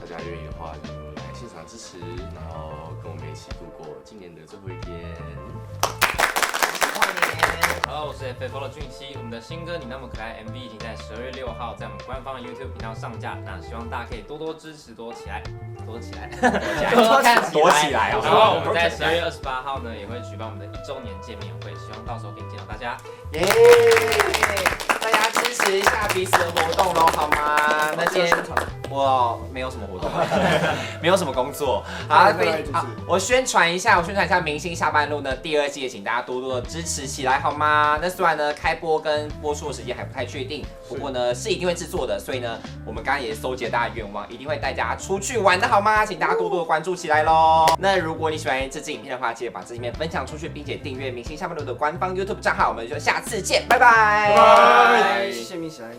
S5: 大家愿意的话，就来现场支持，然后跟我们一起度过今年的最后一天。
S1: 跨年。
S6: Hello，我是 FFO 的俊熙。我们的新歌《你那么可爱》MV 已经在12月6号在我们官方的 YouTube 频道上架，那希望大家可以多多支持，多起来，多起来，多看
S1: 躲起来哦。
S6: 然后我们在12月28号呢也会举办我们的1周年见面会，希望到时候可以见到大家。
S1: 耶！大家支持一下彼此的活动喽，好吗？那今天我没有什么活动，没有什么工作。好，我宣传一下，《明星下班路》呢第2季也请大家多多的支持起来，好吗？那虽然呢开播跟播出的时间还不太确定，不过呢是一定会制作的，所以呢我们刚刚也收集了大家的愿望，一定会带大家出去玩的，好吗？请大家多多的关注起来喽。那如果你喜欢这支影片的话，记得把这支影片分享出去，并且订阅《明星下班路》的官方 YouTube 账号，我们就下次见，拜拜。
S7: 谢谢米喜兰。